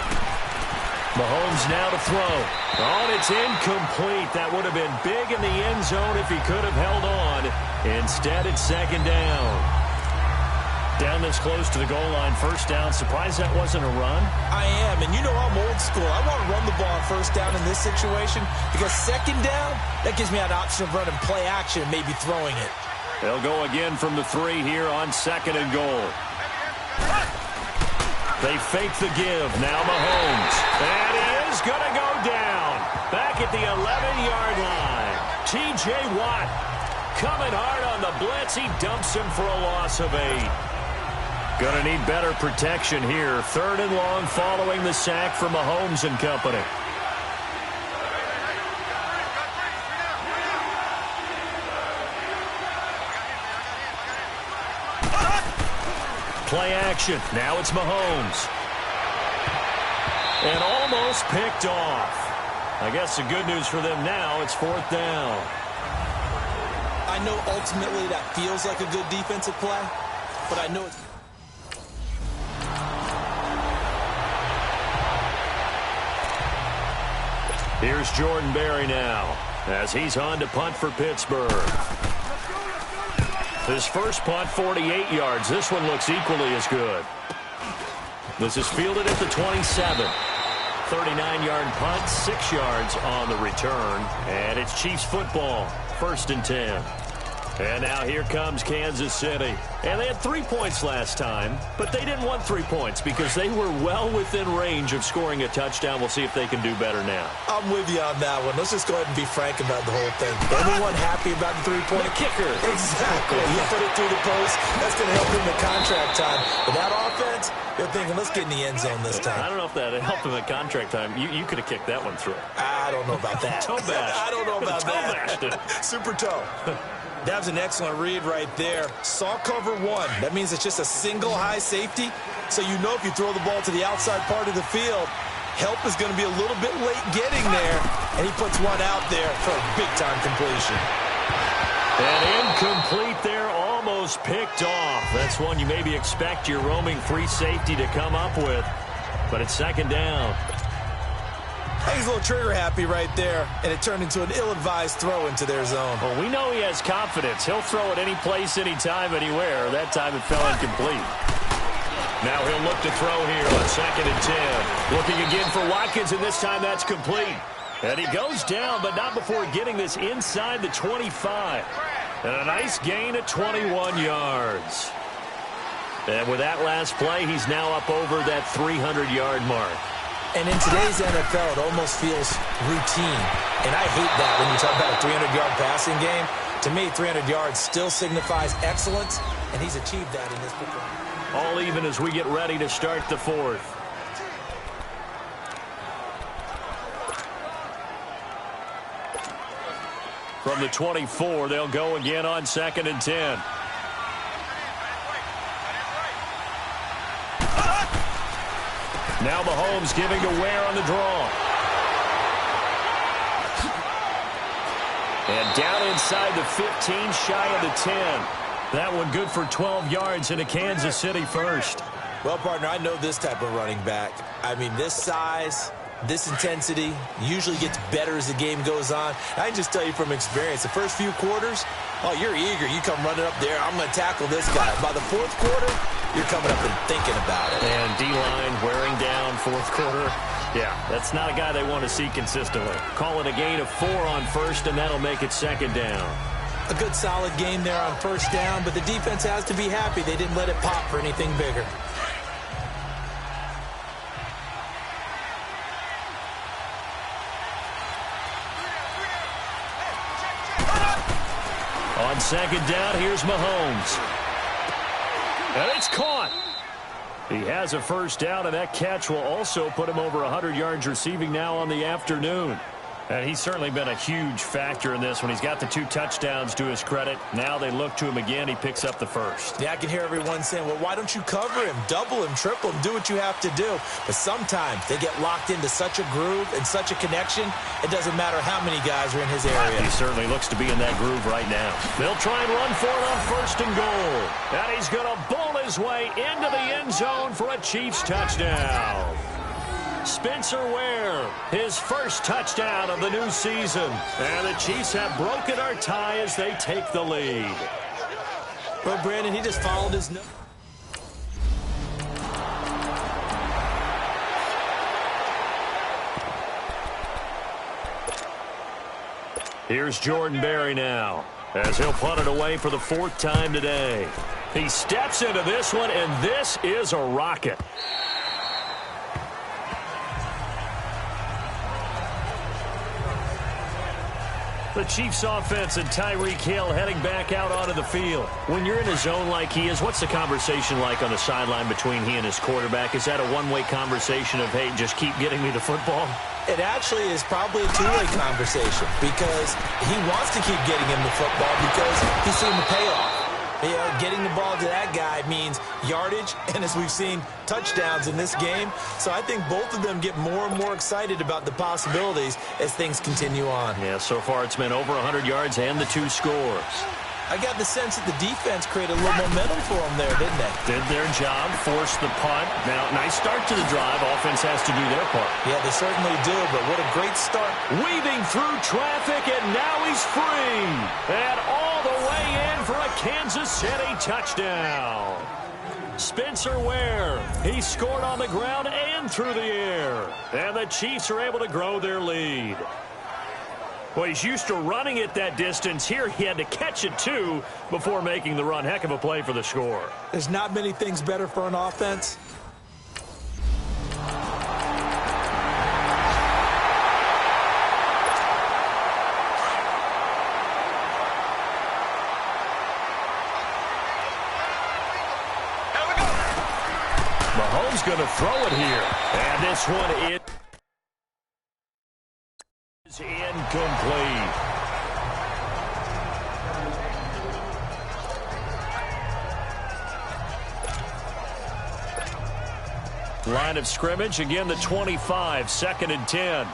Mahomes now to throw. Oh, and it's incomplete. That would have been big in the end zone if he could have held on. Instead, it's 2nd down. Down this close to the goal line, 1st down. Surprised that wasn't a run? I am, and you know I'm old school. I want to run the ball on 1st down in this situation because 2nd down, that gives me an option of running play action and maybe throwing it. They'll go again from the 3 here on 2nd and goal. They fake the give. Now Mahomes. And he is going to go down. Back at the 11-yard line. T.J. Watt coming hard on the blitz. He dumps him for a loss of 8. Going to need better protection here. 3rd and long following the sack from Mahomes and company. Play action. Now it's Mahomes. And almost picked off. I guess the good news for them now, it's 4th down. I know ultimately that feels like a good defensive play, but I know it's... Here's Jordan Berry now as he's on to punt for Pittsburgh. His first punt, 48 yards. This one looks equally as good. This is fielded at the 27. 39-yard punt, 6 yards on the return. And it's Chiefs football, 1st and 10. And now here comes Kansas City. And they had 3 points last time, but they didn't want 3 points because they were well within range of scoring a touchdown. We'll see if they can do better now. I'm with you on that one. Let's just go ahead and be frank about the whole thing. Everyone happy about the 3-point? The kicker. Exactly. He put it through the post. That's going to help him in contract time. But that offense, they're thinking, let's get in the end zone this time. I don't know if that helped him at contract time. You could have kicked that one through. I don't know about that. Toe bash. I don't know about that. Toe bashed it. Super toe. That was an excellent read right there. Saw cover 1. That means it's just a single high safety. So you know if you throw the ball to the outside part of the field, help is going to be a little bit late getting there. And he puts one out there for a big-time completion. And incomplete there, almost picked off. That's one you maybe expect your roaming free safety to come up with. But it's 2nd down. He's a little trigger happy right there, and it turned into an ill-advised throw into their zone. Well, we know he has confidence. He'll throw it any place, anytime, anywhere. That time it fell incomplete. Now he'll look to throw here on 2nd and 10. Looking again for Watkins, and this time that's complete. And he goes down, but not before getting this inside the 25. And a nice gain at 21 yards. And with that last play, he's now up over that 300-yard mark. And in today's NFL, it almost feels routine. And I hate that when you talk about a 300-yard passing game. To me, 300 yards still signifies excellence, and he's achieved that in this performance. All even as we get ready to start the 4th. From the 24, they'll go again on 2nd and 10. Now Mahomes giving to Ware on the draw. And down inside the 15, shy of the 10. That one good for 12 yards into Kansas City first. Well, partner, I know this type of running back. I mean, this size, this intensity usually gets better as the game goes on. I can just tell you from experience, the first few quarters, oh, you're eager. You come running up there, I'm going to tackle this guy. By the fourth quarter, you're coming up and thinking about it. And D-line wearing down fourth quarter. Yeah, that's not a guy they want to see consistently. Call it a gain of 4 on first, and that'll make it second down. A good solid game there on first down, but the defense has to be happy they didn't let it pop for anything bigger. On second down, here's Mahomes. And it's caught. He has a first down, and that catch will also put him over 100 yards receiving now on the afternoon. And he's certainly been a huge factor in this when he's got the 2 touchdowns to his credit. Now they look to him again. He picks up the first. Yeah, I can hear everyone saying, well, why don't you cover him, double him, triple him, do what you have to do. But sometimes they get locked into such a groove and such a connection, it doesn't matter how many guys are in his area. He certainly looks to be in that groove right now. They'll try and run for it on first and goal. And he's going to bowl his way into the end zone for a Chiefs touchdown. Spencer Ware, his first touchdown of the new season. And the Chiefs have broken our tie as they take the lead. Well, Brandon, he just followed his... Here's Jordan Berry now, as he'll punt it away for the 4th time today. He steps into this one, and this is a rocket. The Chiefs offense and Tyreek Hill heading back out onto the field. When you're in a zone like he is, what's the conversation like on the sideline between he and his quarterback? Is that a one-way conversation of, hey, just keep getting me the football? It actually is probably a two-way conversation because he wants to keep getting him the football because he's seeing the payoff. You know, getting the ball to that guy means yardage, and as we've seen, touchdowns in this game. So I think both of them get more and more excited about the possibilities as things continue on. Yeah, so far it's been over 100 yards and the 2 scores. I got the sense that the defense created a little momentum for them there, didn't they? Did their job, forced the punt. Now, nice start to the drive. Offense has to do their part. Yeah, they certainly do, but what a great start. Weaving through traffic, and now he's free. And all the way in for a Kansas City touchdown. Spencer Ware, he scored on the ground and through the air. And the Chiefs are able to grow their lead. Well, he's used to running it that distance. Here he had to catch it, too, before making the run. Heck of a play for the score. There's not many things better for an offense. Mahomes going to throw it here. And this one is incomplete. Line of scrimmage, again the 25, 2nd and 10.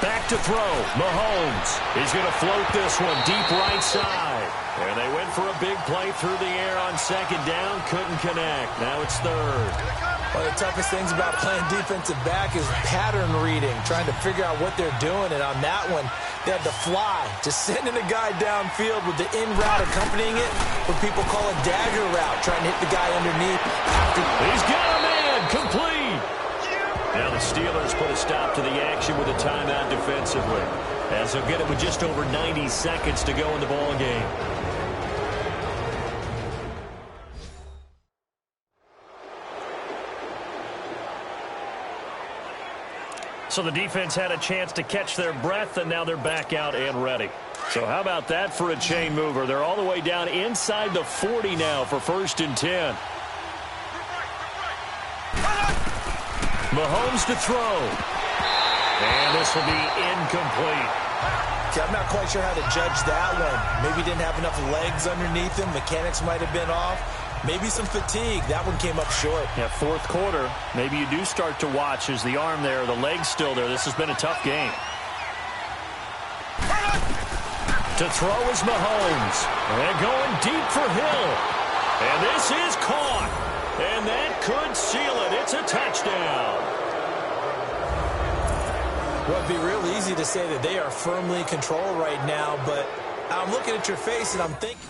Back to throw, Mahomes. He's going to float this one deep right side. And they went for a big play through the air on 2nd down, couldn't connect. Now it's 3rd. One of the toughest things about playing defensive back is pattern reading, trying to figure out what they're doing. And on that one, they had to fly, just sending a guy downfield with the in route accompanying it, what people call a dagger route, trying to hit the guy underneath. He's got a man, complete. Now the Steelers put a stop to the action with a timeout defensively, as they'll get it with just over 90 seconds to go in the ball game. So the defense had a chance to catch their breath, and now they're back out and ready. So how about that for a chain mover? They're all the way down inside the 40 now for 1st and 10. Mahomes to throw. And this will be incomplete. Okay, I'm not quite sure how to judge that one. Maybe didn't have enough legs underneath him. Mechanics might have been off. Maybe some fatigue. That one came up short. Yeah, fourth quarter. Maybe you do start to watch as the arm there, the leg's still there. This has been a tough game. To throw is Mahomes. And going deep for Hill. And this is caught. And that could seal it. It's a touchdown. Well, it'd be real easy to say that they are firmly in control right now, but I'm looking at your face and I'm thinking.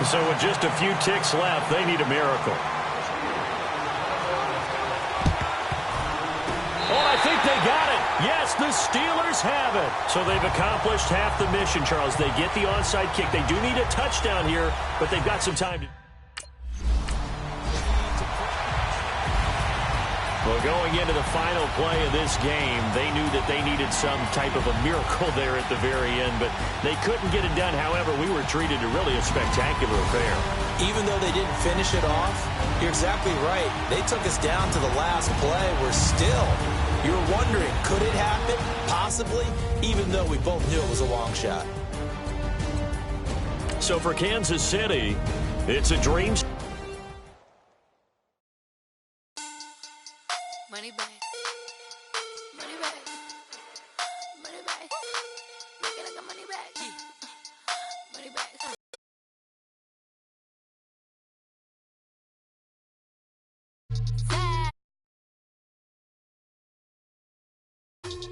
So with just a few ticks left, they need a miracle. Oh, I think they got it. Yes, the Steelers have it. So they've accomplished half the mission, Charles. They get the onside kick. They do need a touchdown here, but they've got some time to... Well, going into the final play of this game, they knew that they needed some type of a miracle there at the very end, but they couldn't get it done. However, we were treated to really a spectacular affair. Even though they didn't finish it off, you're exactly right. They took us down to the last play. We're still, you're wondering, could it happen? Possibly, even though we both knew it was a long shot. So for Kansas City, it's a dream. Money back. Money back. Money back. Make it like a money back. Money back.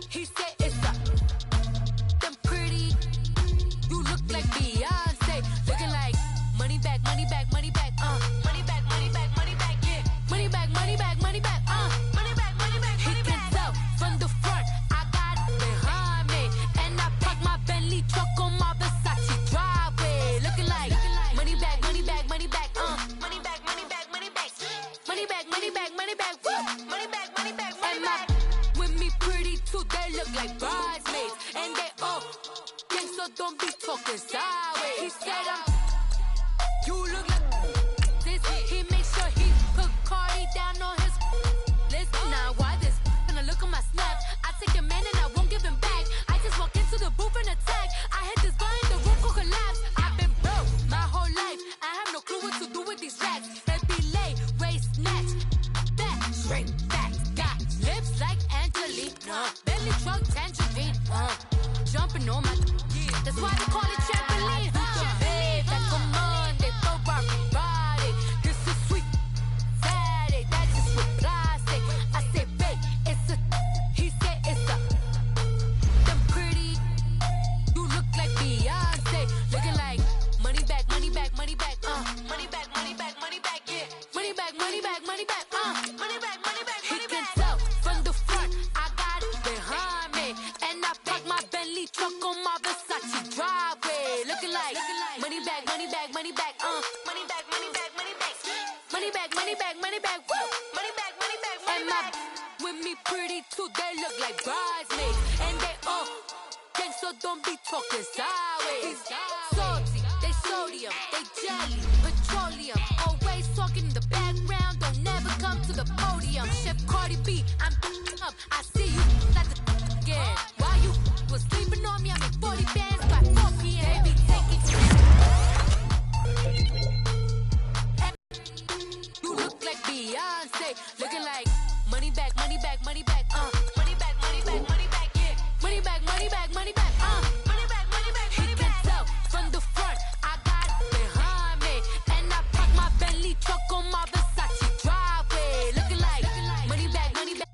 He said it's up. Them pretty. You look like Beyonce. Looking like money back, money back, money back. Money back, money back, money back. Yeah. Money back, money back, money back. Money back, money back, money back. He can tell from the front. I got it behind me. And I parked my Bentley truck on my Versace driveway. Looking like money back, money back, money back. Money back, money back, money back. Money back, money back, money back. Money back, money back, money back. With me pretty too, they look like bridesmaids. And they all gang, so don't be talking sideways. He said you look like this. He made sure he put Cardi down on his list. Now why this? Gonna look on my snap. I take a man and I won't give him back. I just walk into the booth and attack. I hit this guy in the room, could collapse. I've been broke my whole life. I have no clue what to do with these racks. Baby lay, waist snatch, back, straight back. Got lips like Angelina, belly truck tangerine. Jumping on my, that's why they call it trampoline. Trampoline, that come on, they throw body. This is sweet, fatty, that's just with plastic. I say, babe, it's a, he said it's a. Them pretty, you look like Beyonce. Looking like money back, money back, money back. Money back, money back, money back, yeah. Money back, money back, money back. Money back, money back, money back. He can tell from the front, I got it behind me. And I parked my Bentley truck on my Versace driveway. Looking like money back, money back, money back. Money back, money back, money back. Money back, money back, money back. Woo! Money back, money back, money back. With me pretty too, they look like bridesmaids. And they all gang, so don't be talking sideways. Salty, they sodium, they jelly, petroleum. Always talking in the background, don't never come to the podium. Chef Cardi B, I'm up. I see you like the again. While you was sleeping on me, I make 40 bands by 4 p.m. Baby, take it. You look like Beyonce, looking like money back, money back, money back. Money back, money back, money back, yeah. Money back, money back, money back. Money back, money back, money back. He can tell from the front, I got it behind me. And I parked my Bentley truck on my Versace driveway. Looking like money back, money back.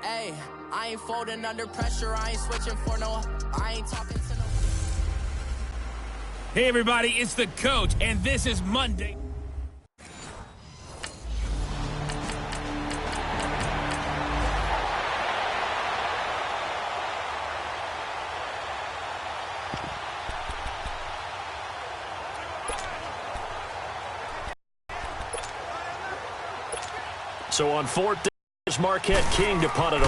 Hey, I ain't folding under pressure. I ain't switching for no. I ain't talking to no. Hey, everybody, it's the coach, and this is Monday. So on fourth, there's Marquette King to punt it away.